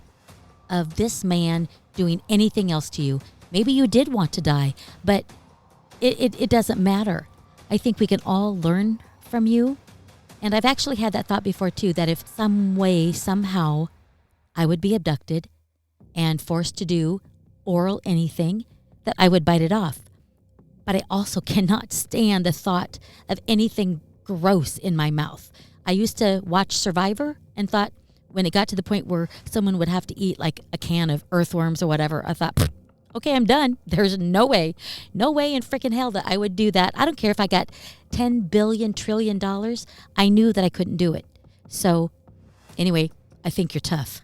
of this man doing anything else to you. Maybe you did want to die, but it doesn't matter. I think we can all learn from you. And I've actually had that thought before too, that if some way, somehow, I would be abducted and forced to do oral anything, that I would bite it off. But I also cannot stand the thought of anything gross in my mouth. I used to watch Survivor and thought when it got to the point where someone would have to eat like a can of earthworms or whatever, I thought, okay, I'm done. There's no way in freaking hell that I would do that. I don't care if I got $10 billion, trillion. I knew that I couldn't do it. So anyway, I think you're tough.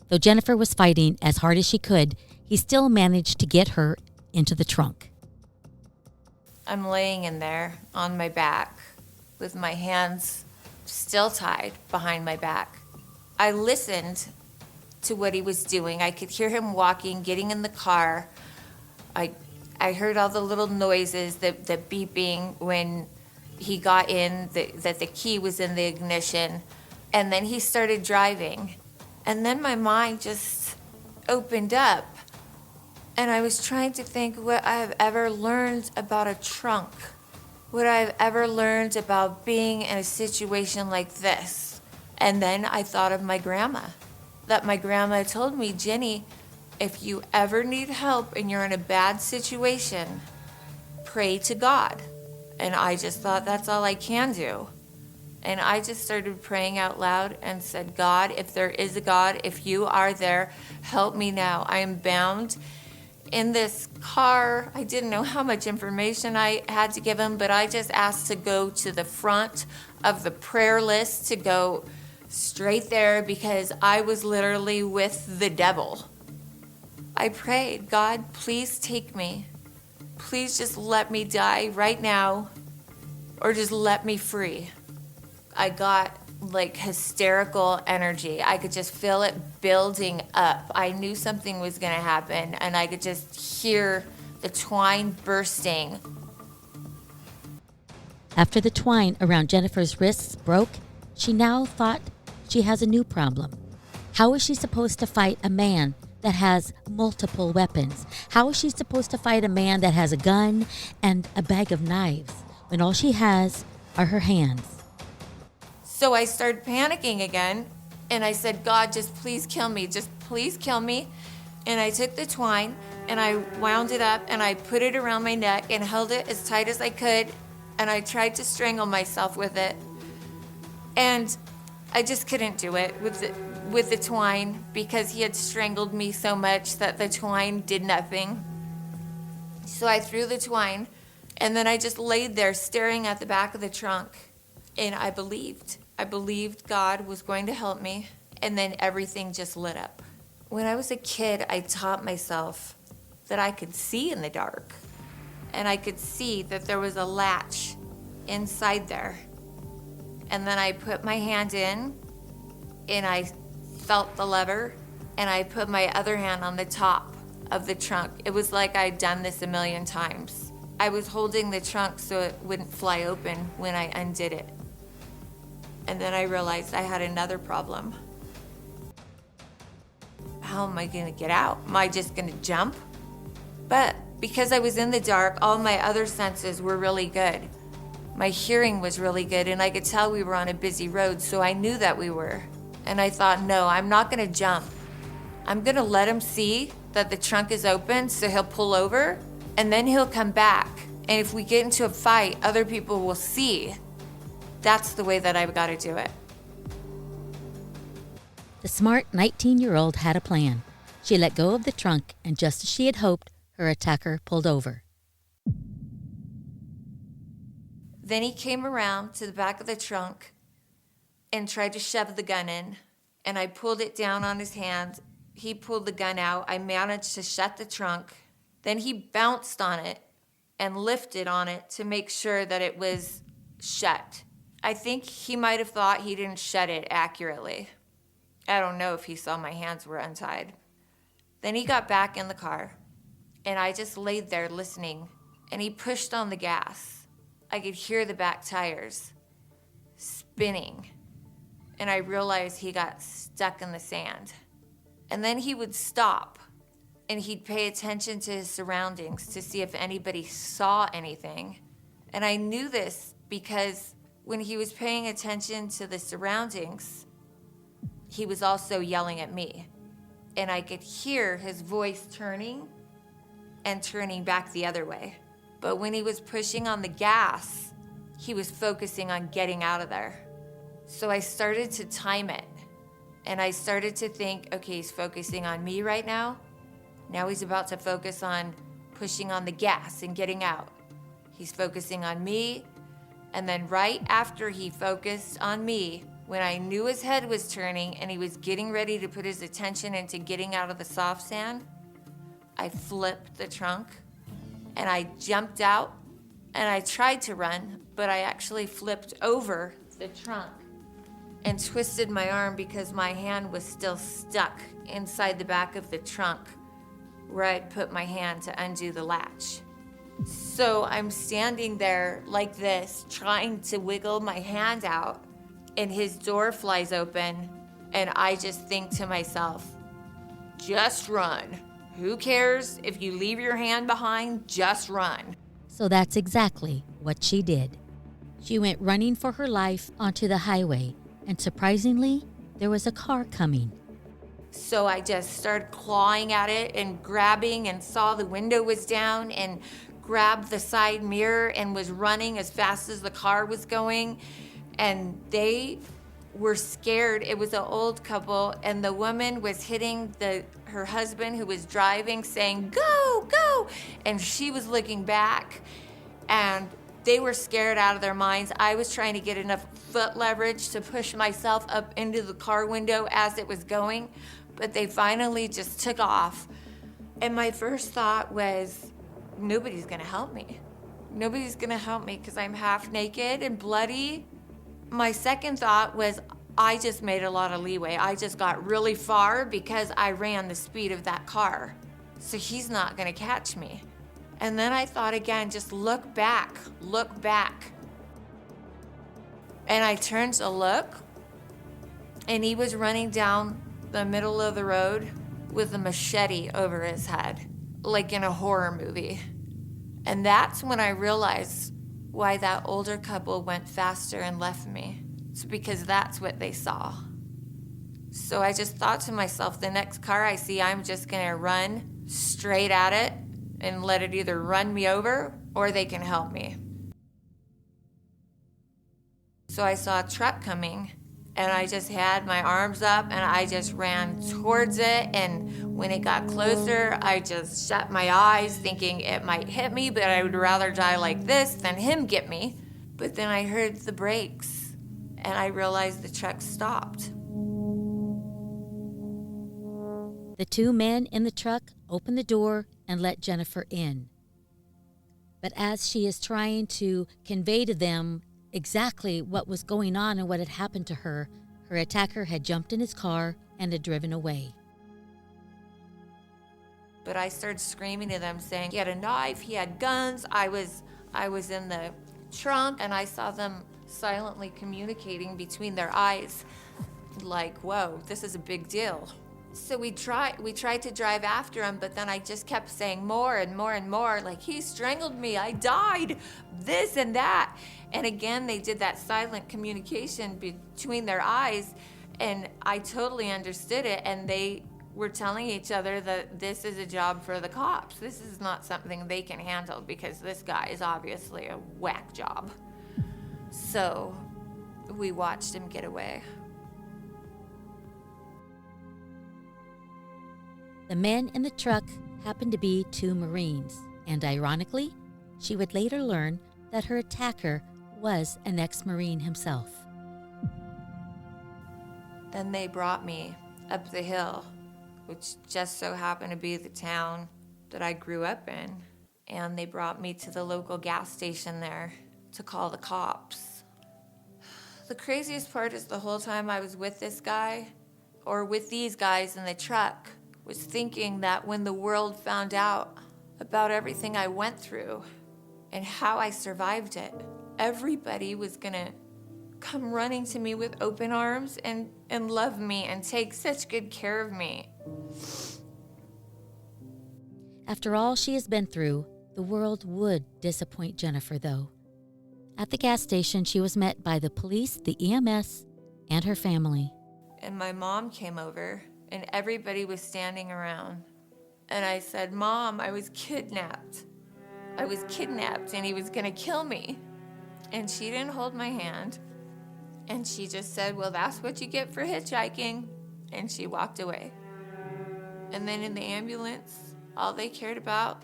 Though Jennifer was fighting as hard as she could, he still managed to get her into the trunk. I'm laying in there on my back with my hands still tied behind my back. I listened to what he was doing. I could hear him walking, getting in the car. I heard all the little noises, the beeping when he got in, that the key was in the ignition. And then he started driving. And then my mind just opened up. And I was trying to think what I've ever learned about a trunk. What I've ever learned about being in a situation like this. And then I thought of my grandma. That my grandma told me, Jenny, if you ever need help and you're in a bad situation, pray to God. And I just thought that's all I can do. And I just started praying out loud and said, God, if there is a God, if you are there, help me now. I am bound in this car. I didn't know how much information I had to give him, but I just asked to go to the front of the prayer list, to go straight there, because I was literally with the devil. I prayed, God, please take me. Please just let me die right now, or just let me free. I got like hysterical energy. I could just feel it building up. I knew something was gonna happen, and I could just hear the twine bursting. After the twine around Jennifer's wrists broke, she now thought she has a new problem. How is she supposed to fight a man that has multiple weapons? How is she supposed to fight a man that has a gun and a bag of knives when all she has are her hands? So I started panicking again, and I said, God, just please kill me. Just please kill me. And I took the twine, and I wound it up, and I put it around my neck and held it as tight as I could, and I tried to strangle myself with it. And I just couldn't do it with the twine, because he had strangled me so much that the twine did nothing. So I threw the twine, and then I just laid there staring at the back of the trunk. And I believed God was going to help me, and then everything just lit up. When I was a kid, I taught myself that I could see in the dark. and I could see that there was a latch inside there. And then I put my hand in, and I felt the lever, and I put my other hand on the top of the trunk. It was like I'd done this a million times. I was holding the trunk so it wouldn't fly open when I undid it. And then I realized I had another problem. How am I gonna get out? Am I just gonna jump? But because I was in the dark, all my other senses were really good. My hearing was really good, and I could tell we were on a busy road, so I knew that we were. And I thought, no, I'm not gonna jump. I'm gonna let him see that the trunk is open, so he'll pull over, and then he'll come back. And if we get into a fight, other people will see. That's the way that I've got to do it. The smart 19-year-old had a plan. She let go of the trunk, and just as she had hoped, her attacker pulled over. Then he came around to the back of the trunk and tried to shove the gun in, and I pulled it down on his hand. He pulled the gun out. I managed to shut the trunk. Then he bounced on it and lifted on it to make sure that it was shut. I think he might have thought he didn't shut it accurately. I don't know if he saw my hands were untied. Then he got back in the car, and I just laid there listening, and he pushed on the gas. I could hear the back tires spinning, and I realized he got stuck in the sand. And then he would stop, and he'd pay attention to his surroundings to see if anybody saw anything. And I knew this because when he was paying attention to the surroundings, he was also yelling at me. And I could hear his voice turning and turning back the other way. But when he was pushing on the gas, he was focusing on getting out of there. So I started to time it. And I started to think, okay, he's focusing on me right now. Now he's about to focus on pushing on the gas and getting out. He's focusing on me. And then right after he focused on me, when I knew his head was turning and he was getting ready to put his attention into getting out of the soft sand, I flipped the trunk and I jumped out and I tried to run, but I actually flipped over the trunk and twisted my arm because my hand was still stuck inside the back of the trunk where I'd put my hand to undo the latch. So I'm standing there like this, trying to wiggle my hand out, and his door flies open, and I just think to myself, just run. Who cares if you leave your hand behind? Just run. So that's exactly what she did. She went running for her life onto the highway, and surprisingly, there was a car coming. So I just started clawing at it and grabbing, and saw the window was down and grabbed the side mirror and was running as fast as the car was going. And they were scared. It was an old couple, and the woman was hitting her husband who was driving, saying, "Go, go!" And she was looking back, and they were scared out of their minds. I was trying to get enough foot leverage to push myself up into the car window as it was going, but they finally just took off. And my first thought was, nobody's gonna help me. Nobody's gonna help me because I'm half naked and bloody. My second thought was, I just made a lot of leeway. I just got really far because I ran the speed of that car. So he's not gonna catch me. And then I thought again, just look back, look back. And I turned to look, and he was running down the middle of the road with a machete over his head, like in a horror movie. And that's when I realized why that older couple went faster and left me. It's because that's what they saw. So I just thought to myself, the next car I see, I'm just gonna run straight at it and let it either run me over or they can help me. So I saw a truck coming, and I just had my arms up and I just ran towards it. And when it got closer, I just shut my eyes thinking it might hit me, but I would rather die like this than him get me. But then I heard the brakes and I realized the truck stopped. The two men in the truck opened the door and let Jennifer in. But as she is trying to convey to them exactly what was going on and what had happened to her, her attacker had jumped in his car and had driven away. But I started screaming to them saying he had a knife, he had guns. I was in the trunk and I saw them silently communicating between their eyes like, whoa, this is a big deal. So we tried to drive after him, but then I just kept saying more and more and more, like, he strangled me, I died, this and that. And again, they did that silent communication between their eyes, and I totally understood it, and they were telling each other that this is a job for the cops. This is not something they can handle because this guy is obviously a whack job. So we watched him get away. The men in the truck happened to be 2 Marines, and ironically, she would later learn that her attacker was an ex-Marine himself. Then they brought me up the hill, which just so happened to be the town that I grew up in, and they brought me to the local gas station there to call the cops. The craziest part is the whole time I was with this guy, or with these guys in the truck, was thinking that when the world found out about everything I went through and how I survived it, everybody was gonna come running to me with open arms and love me and take such good care of me. After all she has been through, the world would disappoint Jennifer, though. At the gas station, she was met by the police, the EMS, and her family. And my mom came over, and everybody was standing around. And I said, Mom, I was kidnapped. I was kidnapped, and he was gonna kill me. And she didn't hold my hand. And she just said, well, that's what you get for hitchhiking. And she walked away. And then in the ambulance, all they cared about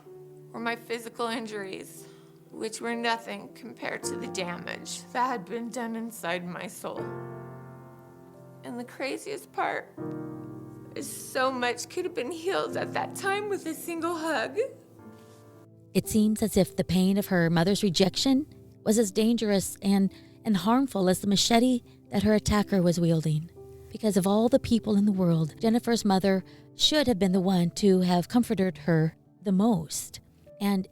were my physical injuries, which were nothing compared to the damage that had been done inside my soul. And the craziest part is so much could have been healed at that time with a single hug. It seems as if the pain of her mother's rejection was as dangerous and harmful as the machete that her attacker was wielding. Because of all the people in the world, Jennifer's mother should have been the one to have comforted her the most. And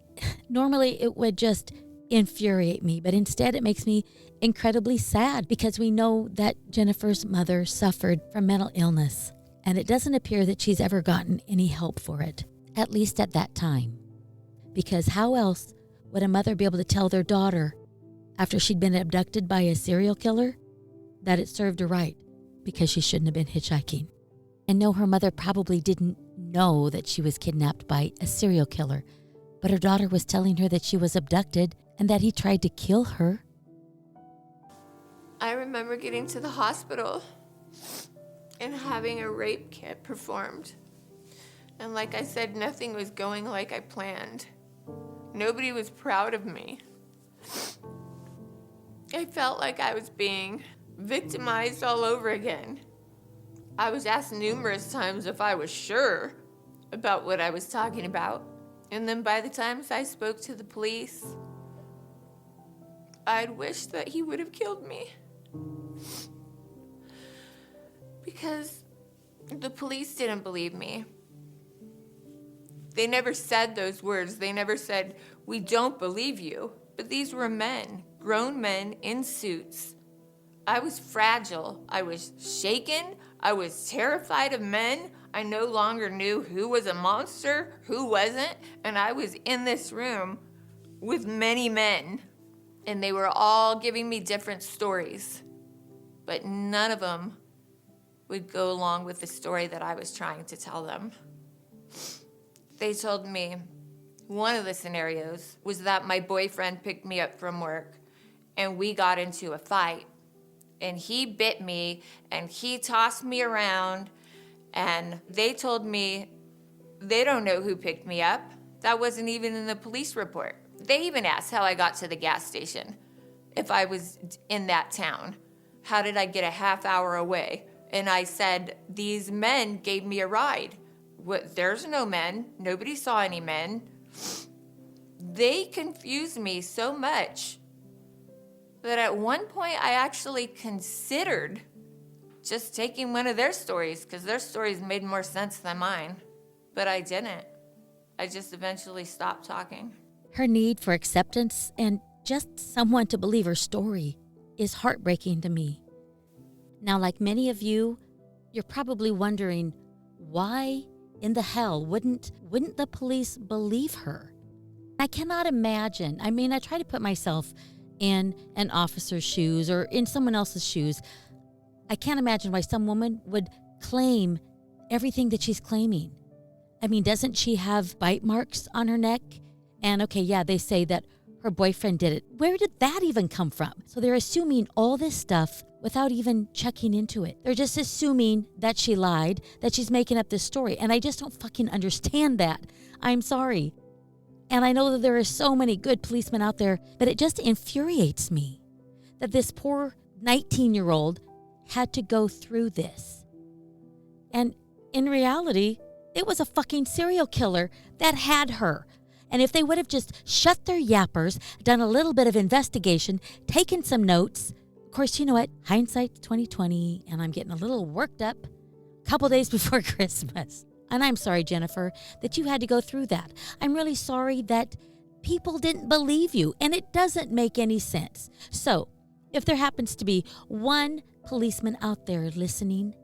normally it would just infuriate me, but instead it makes me incredibly sad because we know that Jennifer's mother suffered from mental illness, and it doesn't appear that she's ever gotten any help for it, at least at that time. Because how else would a mother be able to tell their daughter, after she'd been abducted by a serial killer, that it served her right because she shouldn't have been hitchhiking? And no, her mother probably didn't know that she was kidnapped by a serial killer, but her daughter was telling her that she was abducted and that he tried to kill her. I remember getting to the hospital and having a rape kit performed. And like I said, nothing was going like I planned. Nobody was proud of me. I felt like I was being victimized all over again. I was asked numerous times if I was sure about what I was talking about. And then by the time I spoke to the police, I'd wished that he would have killed me. Because the police didn't believe me. They never said those words. They never said, we don't believe you. But these were men, grown men in suits. I was fragile. I was shaken. I was terrified of men. I no longer knew who was a monster, who wasn't. And I was in this room with many men. And they were all giving me different stories. But none of them would go along with the story that I was trying to tell them. They told me one of the scenarios was that my boyfriend picked me up from work and we got into a fight. And he bit me and he tossed me around, and they told me they don't know who picked me up. That wasn't even in the police report. They even asked how I got to the gas station, if I was in that town. How did I get a half hour away? And I said, these men gave me a ride. What, there's no men. Nobody saw any men. They confused me so much that at one point I actually considered just taking one of their stories because their stories made more sense than mine. But I didn't. I just eventually stopped talking. Her need for acceptance and just someone to believe her story is heartbreaking to me. Now, like many of you, you're probably wondering, why in the hell wouldn't the police believe her? I cannot imagine. I mean, I try to put myself in an officer's shoes or in someone else's shoes. I can't imagine why some woman would claim everything that she's claiming. I mean, doesn't she have bite marks on her neck? And okay, yeah, they say that her boyfriend did it. Where did that even come from? So they're assuming all this stuff without even checking into it. They're just assuming that she lied, that she's making up this story. And I just don't fucking understand that. I'm sorry. And I know that there are so many good policemen out there, but it just infuriates me that this poor 19-year-old had to go through this. And in reality, it was a fucking serial killer that had her. And if they would have just shut their yappers, done a little bit of investigation, taken some notes, of course, you know what? Hindsight's 2020, and I'm getting a little worked up a couple days before Christmas. And I'm sorry, Jennifer, that you had to go through that. I'm really sorry that people didn't believe you, and it doesn't make any sense. So, if there happens to be one policeman out there listening,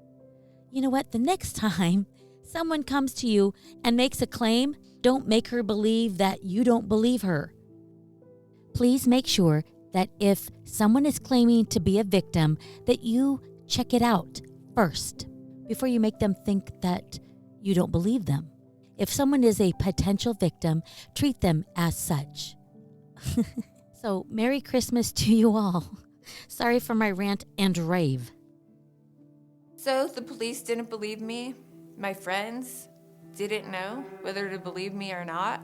you know what? The next time someone comes to you and makes a claim, don't make her believe that you don't believe her. Please make sure that if someone is claiming to be a victim, that you check it out first before you make them think that you don't believe them. If someone is a potential victim, treat them as such. So, Merry Christmas to you all. Sorry for my rant and rave. So the police didn't believe me. My friends didn't know whether to believe me or not.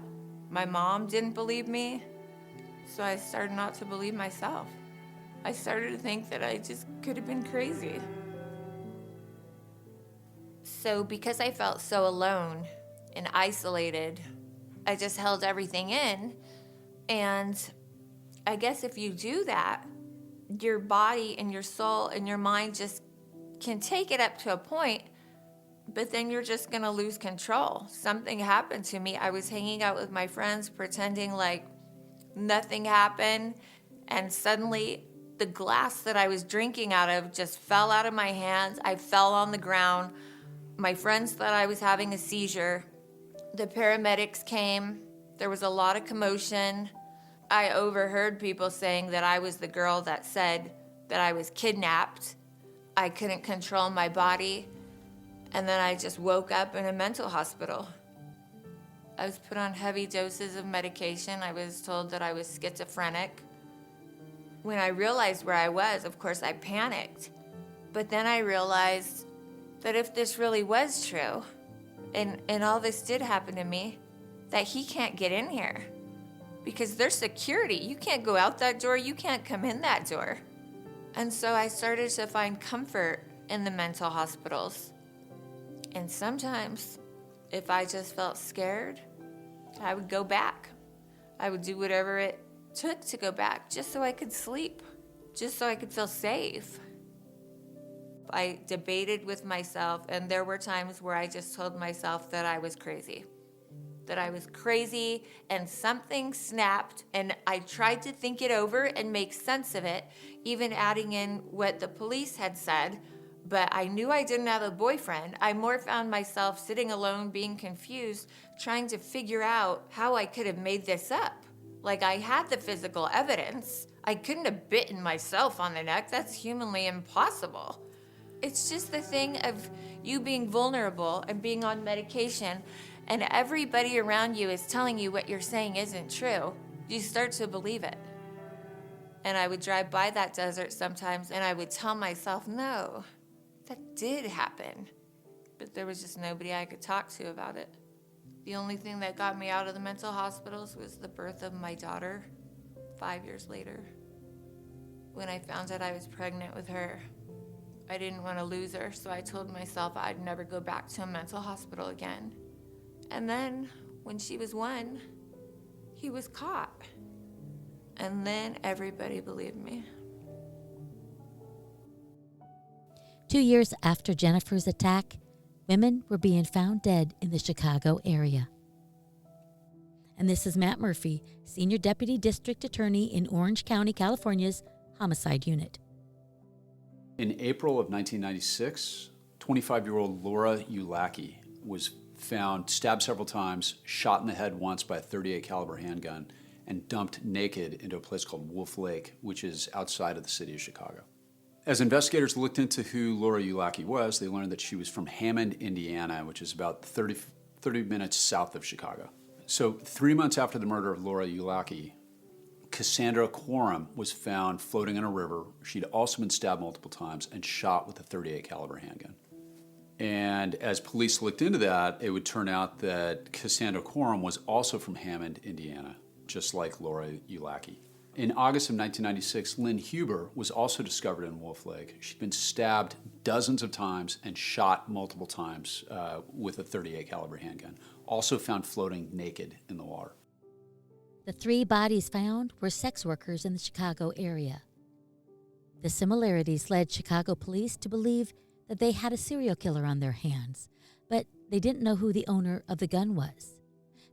My mom didn't believe me. So I started not to believe myself. I started to think that I just could have been crazy. So because I felt so alone and isolated, I just held everything in. And I guess if you do that, your body and your soul and your mind just can take it up to a point, but then you're just gonna lose control. Something happened to me. I was hanging out with my friends pretending like nothing happened, and suddenly the glass that I was drinking out of just fell out of my hands. I fell on the ground. My friends thought I was having a seizure. The paramedics came. There was a lot of commotion. I overheard people saying that I was the girl that said that I was kidnapped. I couldn't control my body. And then I just woke up in a mental hospital. I was put on heavy doses of medication. I was told that I was schizophrenic. When I realized where I was, of course, I panicked. But then I realized that if this really was true, and all this did happen to me, that he can't get in here. Because there's security. You can't go out that door. You can't come in that door. And so I started to find comfort in the mental hospitals. And sometimes, if I just felt scared, I would go back. I would do whatever it took to go back, just so I could sleep, just so I could feel safe. I debated with myself, and there were times where I just told myself that I was crazy. That I was crazy, and something snapped, and I tried to think it over and make sense of it, even adding in what the police had said. But I knew I didn't have a boyfriend. I more found myself sitting alone, being confused, trying to figure out how I could have made this up. Like, I had the physical evidence. I couldn't have bitten myself on the neck. That's humanly impossible. It's just the thing of you being vulnerable and being on medication, and everybody around you is telling you what you're saying isn't true. You start to believe it. And I would drive by that desert sometimes, and I would tell myself, no, that did happen. But there was just nobody I could talk to about it. The only thing that got me out of the mental hospitals was the birth of my daughter 5 years later. When I found out I was pregnant with her, I didn't want to lose her, so I told myself I'd never go back to a mental hospital again. And then, when she was 1, he was caught. And then everybody believed me. 2 years after Jennifer's attack, women were being found dead in the Chicago area. And this is Matt Murphy, Senior Deputy District Attorney in Orange County, California's Homicide Unit. In April of 1996, 25-year-old Laura Ulacki was found stabbed several times, shot in the head once by a .38 caliber handgun, and dumped naked into a place called Wolf Lake, which is outside of the city of Chicago. As investigators looked into who Laura Ulacki was, they learned that she was from Hammond, Indiana, which is about 30 minutes south of Chicago. So 3 months after the murder of Laura Ulacki, Cassandra Quorum was found floating in a river. She'd also been stabbed multiple times and shot with a .38 caliber handgun. And as police looked into that, it would turn out that Cassandra Quorum was also from Hammond, Indiana, just like Laura Ulacki. In August of 1996, Lynn Huber was also discovered in Wolf Lake. She'd been stabbed dozens of times and shot multiple times with a .38 caliber handgun, also found floating naked in the water. The 3 bodies found were sex workers in the Chicago area. The similarities led Chicago police to believe that they had a serial killer on their hands, but they didn't know who the owner of the gun was.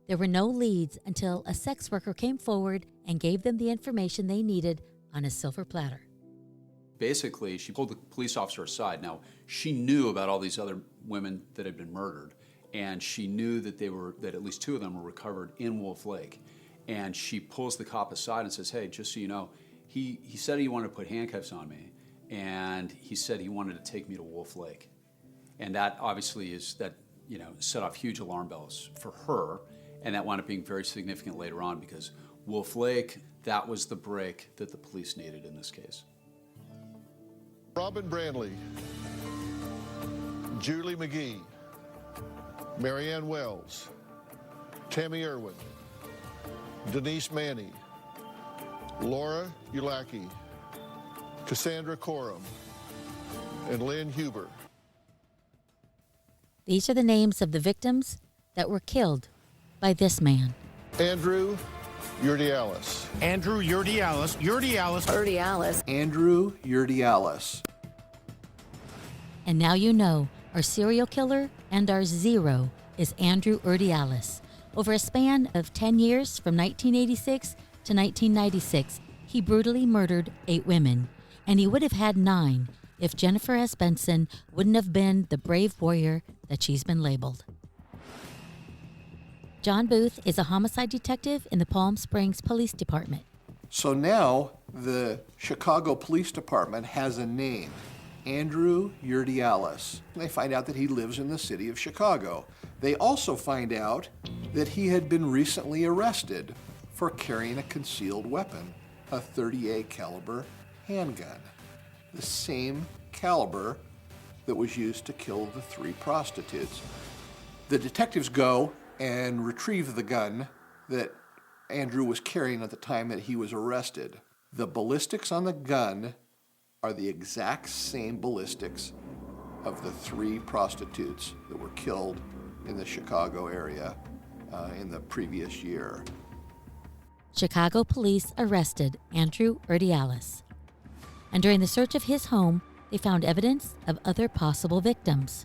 There were no leads until a sex worker came forward and gave them the information they needed on a silver platter. Basically, she pulled the police officer aside. Now, she knew about all these other women that had been murdered, and she knew that at least 2 of them were recovered in Wolf Lake. And she pulls the cop aside and says, "Hey, just so you know, he said he wanted to put handcuffs on me, and he said he wanted to take me to Wolf Lake." And that obviously set off huge alarm bells for her, and that wound up being very significant later on because Wolf Lake, that was the break that the police needed in this case. Robin Brandley, Julie McGee, Marianne Wells, Tammy Irwin, Denise Manny, Laura Ulacki, Cassandra Quorum, and Lynn Huber. These are the names of the victims that were killed by this man. Andrew Urdialis. Andrew Urdialis. Andrew Urdialis. And now you know our serial killer and our zero is Andrew Urdialis. Over a span of 10 years, from 1986 to 1996, he brutally murdered 8 women, and he would have had 9 if Jennifer S. Benson wouldn't have been the brave warrior that she's been labeled. John Booth is a homicide detective in the Palm Springs Police Department. So now the Chicago Police Department has a name, Andrew Urdialis. They find out that he lives in the city of Chicago. They also find out that he had been recently arrested for carrying a concealed weapon, a .38 caliber handgun, the same caliber that was used to kill the 3 prostitutes. The detectives go and retrieve the gun that Andrew was carrying at the time that he was arrested. The ballistics on the gun are the exact same ballistics of the 3 prostitutes that were killed in the Chicago area in the previous year. Chicago police arrested Andrew Urdialis. And during the search of his home, they found evidence of other possible victims.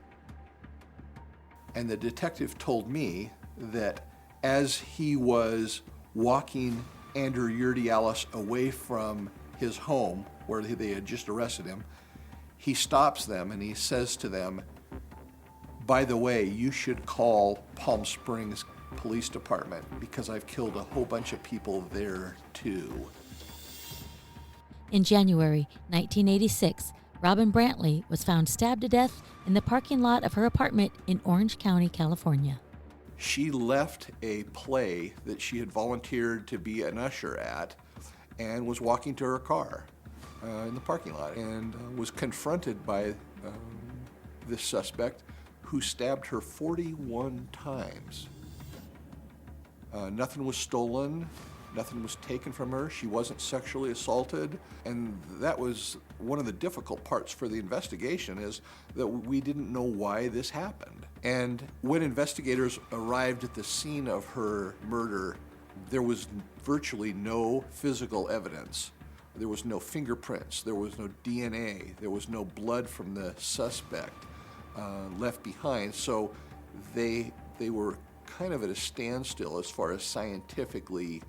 And the detective told me that as he was walking Andrew Urdialis away from his home where they had just arrested him, he stops them and he says to them, "By the way, you should call Palm Springs Police Department because I've killed a whole bunch of people there too." In January 1986, Robin Brantley was found stabbed to death in the parking lot of her apartment in Orange County, California. She left a play that she had volunteered to be an usher at and was walking to her car in the parking lot and was confronted by this suspect who stabbed her 41 times. Nothing was stolen. Nothing was taken from her. She wasn't sexually assaulted. And that was one of the difficult parts for the investigation, is that we didn't know why this happened. And when investigators arrived at the scene of her murder There was virtually no physical evidence. There was no fingerprints, there was no DNA, there was no blood from the suspect left behind. So they were kind of at a standstill as far as scientifically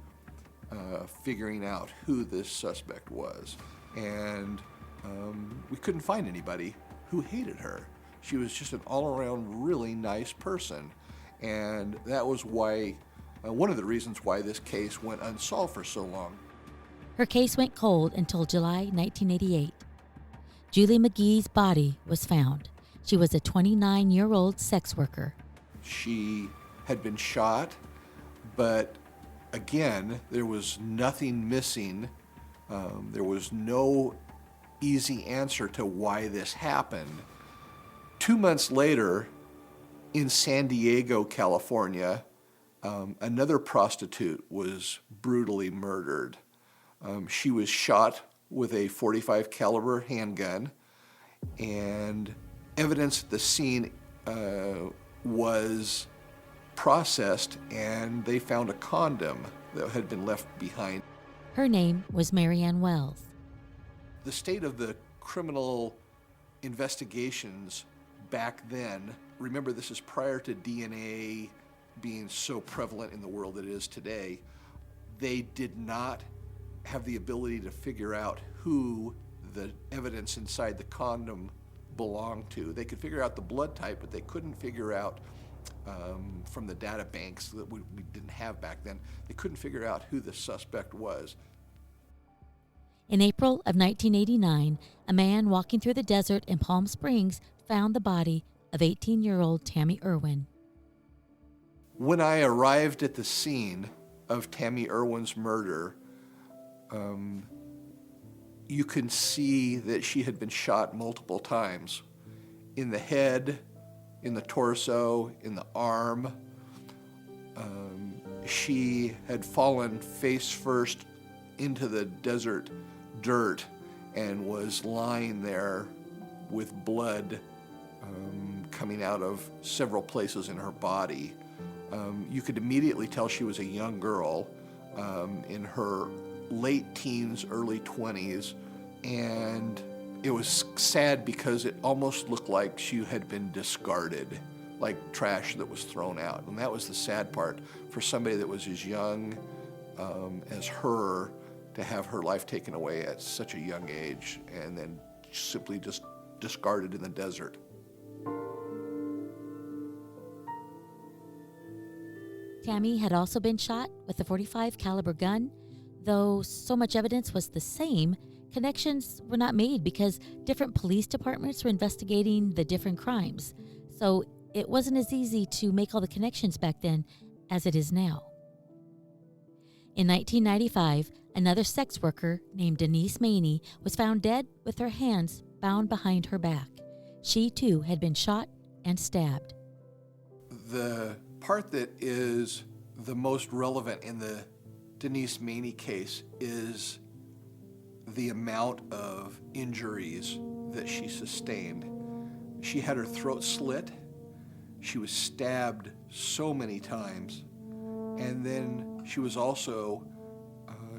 figuring out who this suspect was. And we couldn't find anybody who hated her. She was just an all-around really nice person. And that was why, one of the reasons why this case went unsolved for so long. Her case went cold until July 1988. Julie McGee's body was found. She was a 29-year-old sex worker. She had been shot, but again, there was nothing missing. There was no easy answer to why this happened. 2 months later, in San Diego, California, another prostitute was brutally murdered. She was shot with a .45 caliber handgun, and evidence at the scene was processed, and they found a condom that had been left behind. Her name was Marianne Wells. The state of the criminal investigations back then, remember this is prior to DNA being so prevalent in the world that it is today, they did not have the ability to figure out who the evidence inside the condom belonged to. They could figure out the blood type, but they couldn't figure out from the data banks that we didn't have back then, they couldn't figure out who the suspect was. In April of 1989, a man walking through the desert in Palm Springs found the body of 18-year-old Tammy Irwin. When I arrived at the scene of Tammy Irwin's murder, you can see that she had been shot multiple times. In the head, in the torso, in the arm. She had fallen face first into the desert dirt and was lying there with blood coming out of several places in her body. You could immediately tell she was a young girl in her late teens, early 20s, and it was sad because it almost looked like she had been discarded, like trash that was thrown out. And that was the sad part for somebody that was as young as her, to have her life taken away at such a young age and then simply just discarded in the desert. Tammy had also been shot with a .45 caliber gun. Though so much evidence was the same, connections were not made because different police departments were investigating the different crimes. So it wasn't as easy to make all the connections back then as it is now. In 1995, another sex worker named Denise Maney was found dead with her hands bound behind her back. She too had been shot and stabbed. The part that is the most relevant in the Denise Maney case is the amount of injuries that she sustained. She had her throat slit. She was stabbed so many times. And then she was also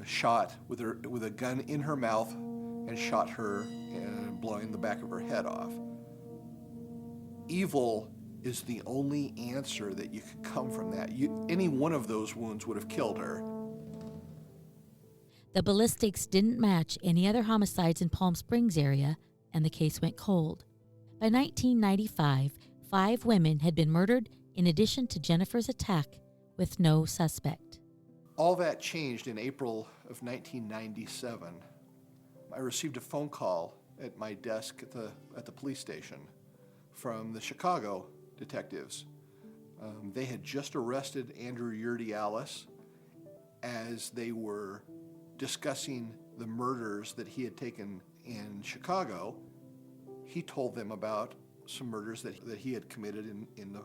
shot with a gun in her mouth and shot her, and blowing the back of her head off. Evil is the only answer that you could come from that. Any one of those wounds would have killed her. The ballistics didn't match any other homicides in Palm Springs area, and the case went cold. By 1995, 5 women had been murdered in addition to Jennifer's attack, with no suspect. All that changed in April of 1997. I received a phone call at my desk at the police station from the Chicago detectives. They had just arrested Andrew Urdialis as they were discussing the murders that he had taken in Chicago. He told them about some murders that he had committed in the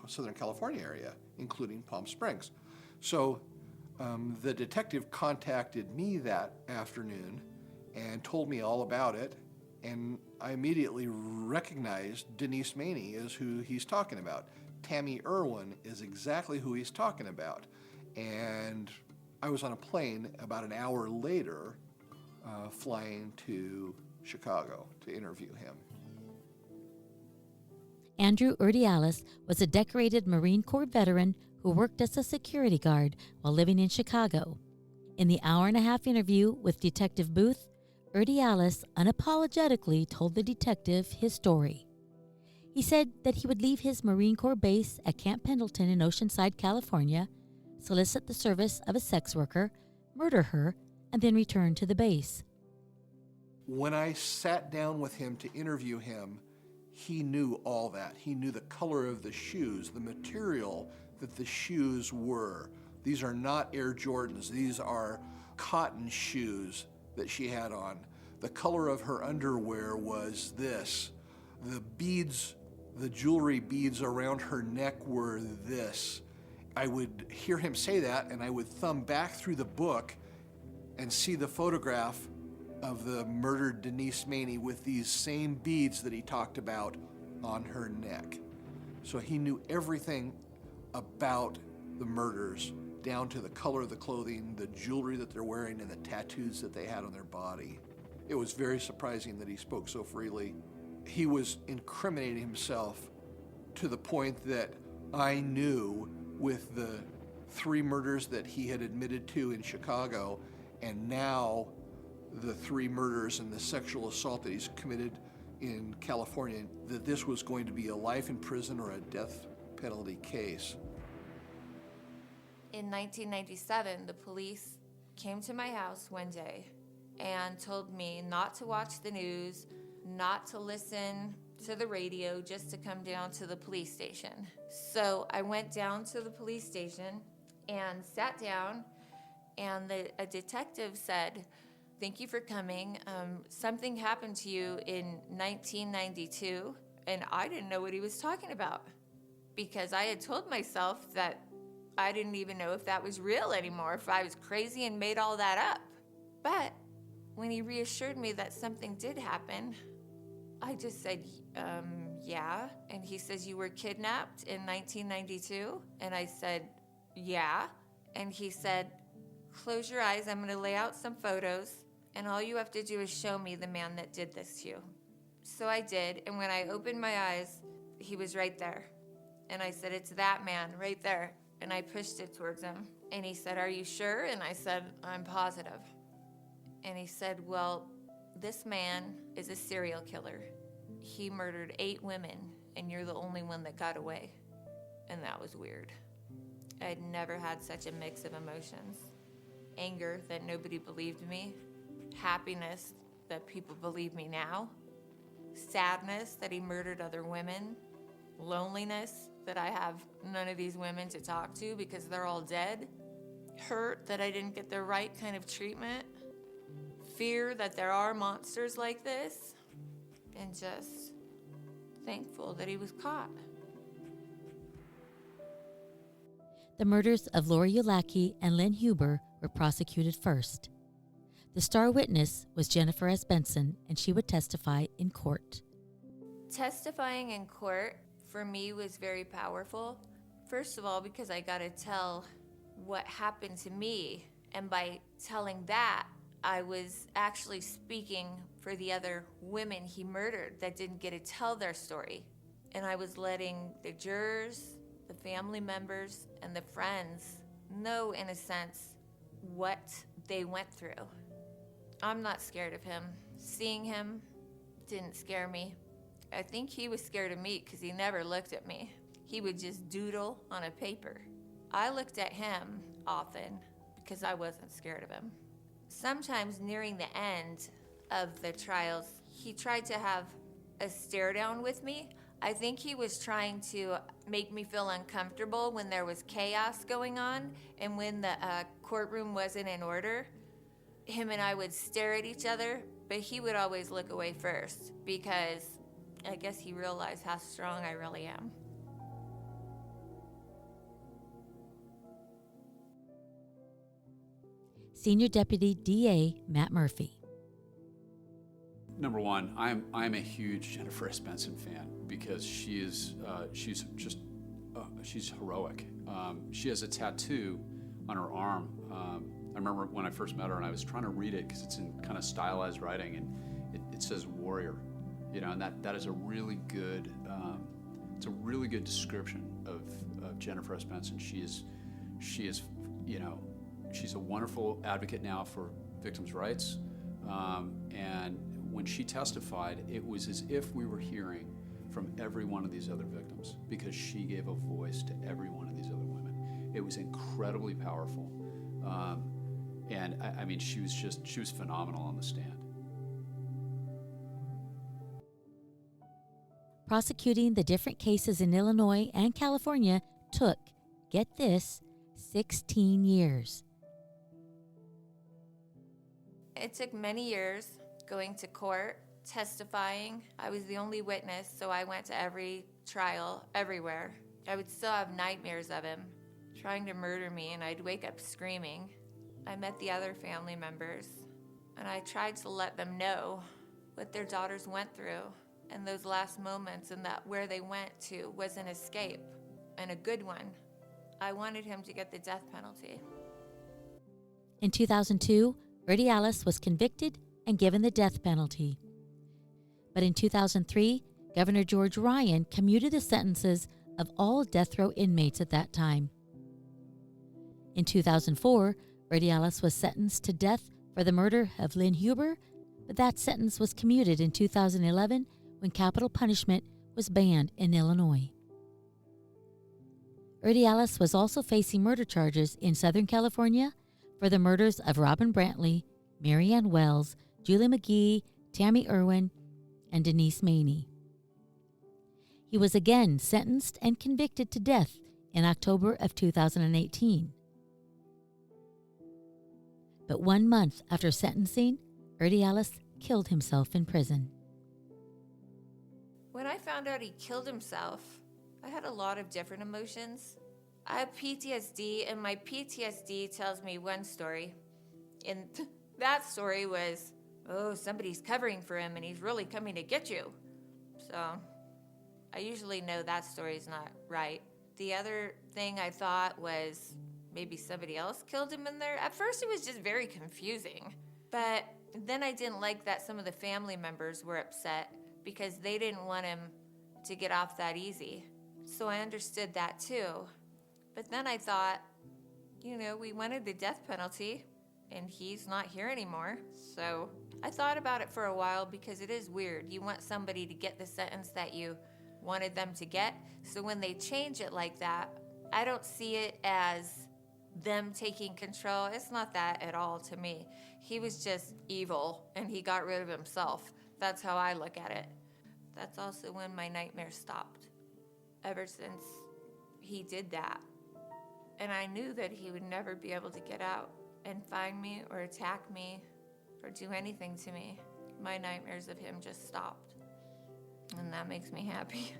Southern California area, including Palm Springs. So the detective contacted me that afternoon and told me all about it, and I immediately recognized Denise Maney as who he's talking about. Tammy Irwin is exactly who he's talking about. And I was on a plane about an hour later flying to Chicago to interview him. Andrew Urdiales was a decorated Marine Corps veteran who worked as a security guard while living in Chicago. In the hour-and-a-half interview with Detective Booth, Urdiales unapologetically told the detective his story. He said that he would leave his Marine Corps base at Camp Pendleton in Oceanside, California, solicit the service of a sex worker, murder her, and then return to the base. When I sat down with him to interview him, he knew all that. He knew the color of the shoes, the material that the shoes were. These are not Air Jordans. These are cotton shoes that she had on. The color of her underwear was this. The beads, the jewelry beads around her neck were this. I would hear him say that, and I would thumb back through the book and see the photograph of the murdered Denise Maney with these same beads that he talked about on her neck. So he knew everything about the murders, down to the color of the clothing, the jewelry that they're wearing, and the tattoos that they had on their body. It was very surprising that he spoke so freely. He was incriminating himself to the point that I knew with the 3 murders that he had admitted to in Chicago, and now the 3 murders and the sexual assault that he's committed in California, that this was going to be a life in prison or a death penalty case. In 1997, the police came to my house one day and told me not to watch the news, not to listen to the radio, just to come down to the police station. So I went down to the police station and sat down, and a detective said, "Thank you for coming. Something happened to you in 1992." And I didn't know what he was talking about, because I had told myself that I didn't even know if that was real anymore, if I was crazy and made all that up. But when he reassured me that something did happen, I just said, yeah. And he says, "You were kidnapped in 1992? And I said, yeah. And he said, "Close your eyes. I'm going to lay out some photos, and all you have to do is show me the man that did this to you." So I did, and when I opened my eyes, he was right there. And I said, "It's that man right there." And I pushed it towards him. And he said, "Are you sure?" And I said, "I'm positive." And he said, "Well, this man is a serial killer. He murdered 8 women, and you're the only one that got away." And that was weird. I'd never had such a mix of emotions. Anger that nobody believed me. Happiness that people believe me now. Sadness that he murdered other women. Loneliness that I have none of these women to talk to because they're all dead. Hurt that I didn't get the right kind of treatment. Fear that there are monsters like this. And just thankful that he was caught. The murders of Lori Ulacki and Lynn Huber were prosecuted first. The star witness was Jennifer S. Benson, and she would testify in court. Testifying in court for me was very powerful. First of all, because I got to tell what happened to me. And by telling that, I was actually speaking for the other women he murdered that didn't get to tell their story. And I was letting the jurors, the family members, and the friends know, in a sense, what they went through. I'm not scared of him. Seeing him didn't scare me. I think he was scared of me because he never looked at me. He would just doodle on a paper. I looked at him often because I wasn't scared of him. Sometimes nearing the end of the trials, he tried to have a stare down with me. I think he was trying to make me feel uncomfortable when there was chaos going on and when the courtroom wasn't in order. Him and I would stare at each other, but he would always look away first because I guess he realized how strong I really am. Senior Deputy DA Matt Murphy. Number one, I'm a huge Jennifer S. Benson fan because she's heroic. She has a tattoo on her arm I remember when I first met her, and I was trying to read it because it's in kind of stylized writing, and it says warrior, and that is a really good, it's a really good description of Jennifer S. Benson. She is, she's a wonderful advocate now for victims' rights, and when she testified, it was as if we were hearing from every one of these other victims, because she gave a voice to every one of these other women. It was incredibly powerful. And I mean, she was phenomenal on the stand. Prosecuting the different cases in Illinois and California took, get this, 16 years. It took many years going to court, testifying. I was the only witness, so I went to every trial, everywhere. I would still have nightmares of him trying to murder me, and I'd wake up screaming. I met the other family members, and I tried to let them know what their daughters went through. And those last moments and that where they went to was an escape, and a good one. I wanted him to get the death penalty. In 2002, Urdiales was convicted and given the death penalty. But in 2003, Governor George Ryan commuted the sentences of all death row inmates at that time. In 2004, Urdiales was sentenced to death for the murder of Lynn Huber, but that sentence was commuted in 2011 when capital punishment was banned in Illinois. Urdiales was also facing murder charges in Southern California for the murders of Robin Brantley, Marianne Wells, Julie McGee, Tammy Irwin, and Denise Maney. He was again sentenced and convicted to death in October of 2018. But 1 month after sentencing, Urdiales killed himself in prison. When I found out he killed himself, I had a lot of different emotions. I have PTSD, and my PTSD tells me one story. And that story was, oh, somebody's covering for him and he's really coming to get you. So I usually know that story's not right. The other thing I thought was maybe somebody else killed him in there. At first it was just very confusing. But then I didn't like that some of the family members were upset because they didn't want him to get off that easy. So I understood that too. But then I thought, we wanted the death penalty and he's not here anymore. So I thought about it for a while because it is weird. You want somebody to get the sentence that you wanted them to get. So when they change it like that, I don't see it as them taking control. It's not that at all to me. He was just evil and he got rid of himself. That's how I look at it. That's also when my nightmares stopped. Ever since he did that. And I knew that he would never be able to get out and find me or attack me or do anything to me. My nightmares of him just stopped. And that makes me happy.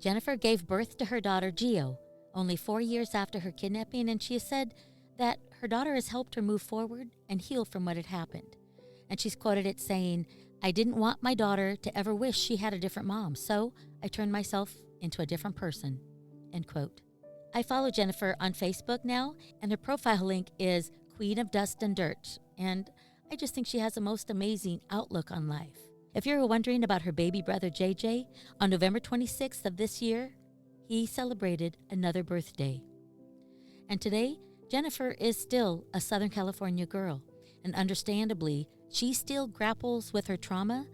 Jennifer gave birth to her daughter, Gio, only 4 years after her kidnapping, and she has said that her daughter has helped her move forward and heal from what had happened. And she's quoted it saying, "I didn't want my daughter to ever wish she had a different mom, so I turned myself into a different person." End quote. I follow Jennifer on Facebook now, and her profile link is Queen of Dust and Dirt, and I just think she has the most amazing outlook on life. If you're wondering about her baby brother JJ, on November 26th of this year, he celebrated another birthday. And today, Jennifer is still a Southern California girl, and understandably, she still grapples with her trauma,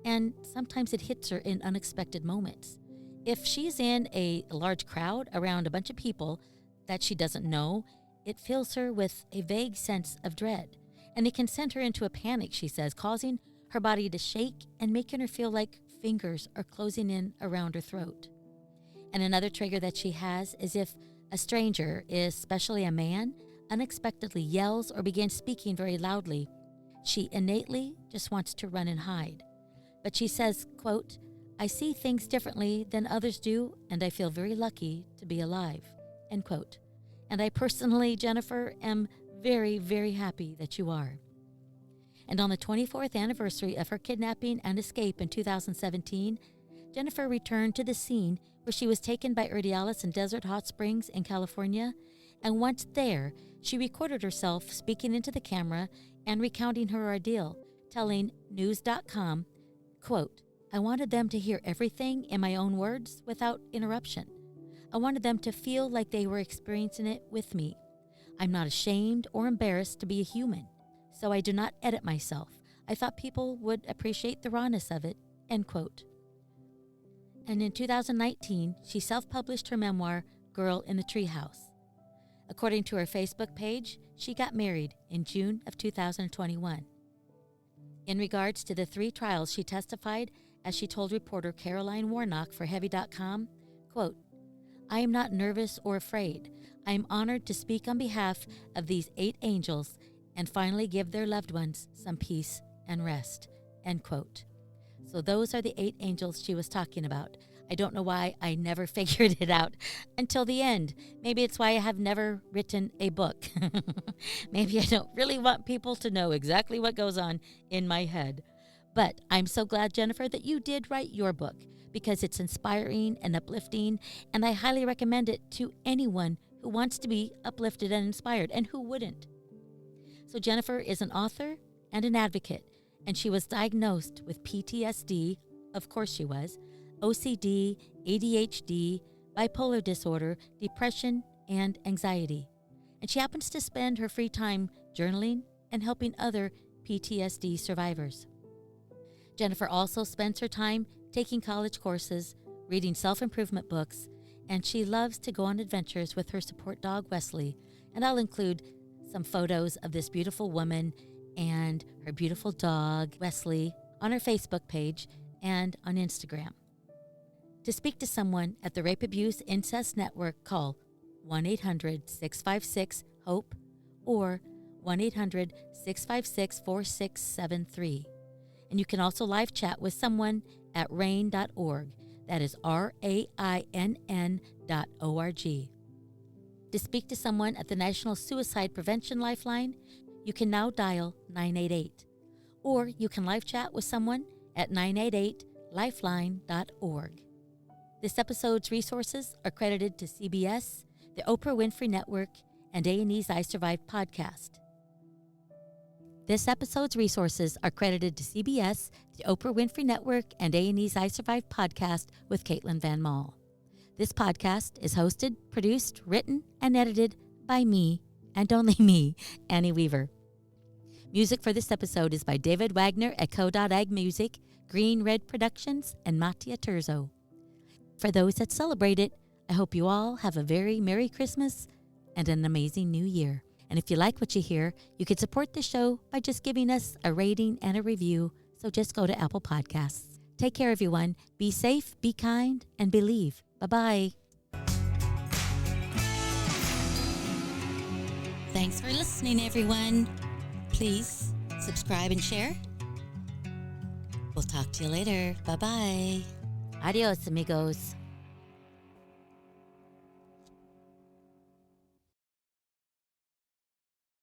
and sometimes it hits her in unexpected moments. If she's in a large crowd around a bunch of people that she doesn't know, it fills her with a vague sense of dread, and it can send her into a panic, she says, causing her body to shake and making her feel like fingers are closing in around her throat. And another trigger that she has is if a stranger, especially a man, unexpectedly yells or begins speaking very loudly, she innately just wants to run and hide. But she says, quote, "I see things differently than others do, and I feel very lucky to be alive," end quote. And I personally, Jennifer, am very, very happy that you are. And on the 24th anniversary of her kidnapping and escape in 2017, Jennifer returned to the scene where she was taken by Urdiales in Desert Hot Springs in California, and once there, she recorded herself speaking into the camera and recounting her ordeal, telling News.com, quote, "I wanted them to hear everything in my own words without interruption. I wanted them to feel like they were experiencing it with me. I'm not ashamed or embarrassed to be a human, so I do not edit myself. I thought people would appreciate the rawness of it," end quote. And in 2019, she self-published her memoir, Girl in the Treehouse. According to her Facebook page, she got married in June of 2021. In regards to the 3 trials she testified, as she told reporter Caroline Warnock for Heavy.com, quote, "I am not nervous or afraid. I am honored to speak on behalf of these 8 angels and finally give their loved ones some peace and rest," end quote. So those are the 8 angels she was talking about. I don't know why I never figured it out until the end. Maybe it's why I have never written a book. Maybe I don't really want people to know exactly what goes on in my head. But I'm so glad, Jennifer, that you did write your book, because it's inspiring and uplifting, and I highly recommend it to anyone who wants to be uplifted and inspired, and who wouldn't. So Jennifer is an author and an advocate, and she was diagnosed with PTSD, of course she was, OCD, ADHD, bipolar disorder, depression, and anxiety. And she happens to spend her free time journaling and helping other PTSD survivors. Jennifer also spends her time taking college courses, reading self-improvement books, and she loves to go on adventures with her support dog, Wesley. And I'll include some photos of this beautiful woman and her beautiful dog, Wesley, on her Facebook page and on Instagram. To speak to someone at the Rape Abuse Incest Network, call 1-800-656-HOPE or 1-800-656-4673. And you can also live chat with someone at rain.org. That is RAINN.org. To speak to someone at the National Suicide Prevention Lifeline, you can now dial 988. Or you can live chat with someone at 988lifeline.org. This episode's resources are credited to CBS, the Oprah Winfrey Network, and A&E's I Survived podcast. This episode's resources are credited to CBS, the Oprah Winfrey Network, and A&E's I Survived podcast with Caitlin Van Mall. This podcast is hosted, produced, written, and edited by me, and only me, Annie Weaver. Music for this episode is by David Wagner at Co.Ag Music, Green Red Productions, and Mattia Turzo. For those that celebrate it, I hope you all have a very Merry Christmas and an amazing New Year. And if you like what you hear, you can support the show by just giving us a rating and a review. So just go to Apple Podcasts. Take care, everyone. Be safe, be kind, and believe. Bye-bye. Thanks for listening, everyone. Please subscribe and share. We'll talk to you later. Bye-bye. Adios, amigos.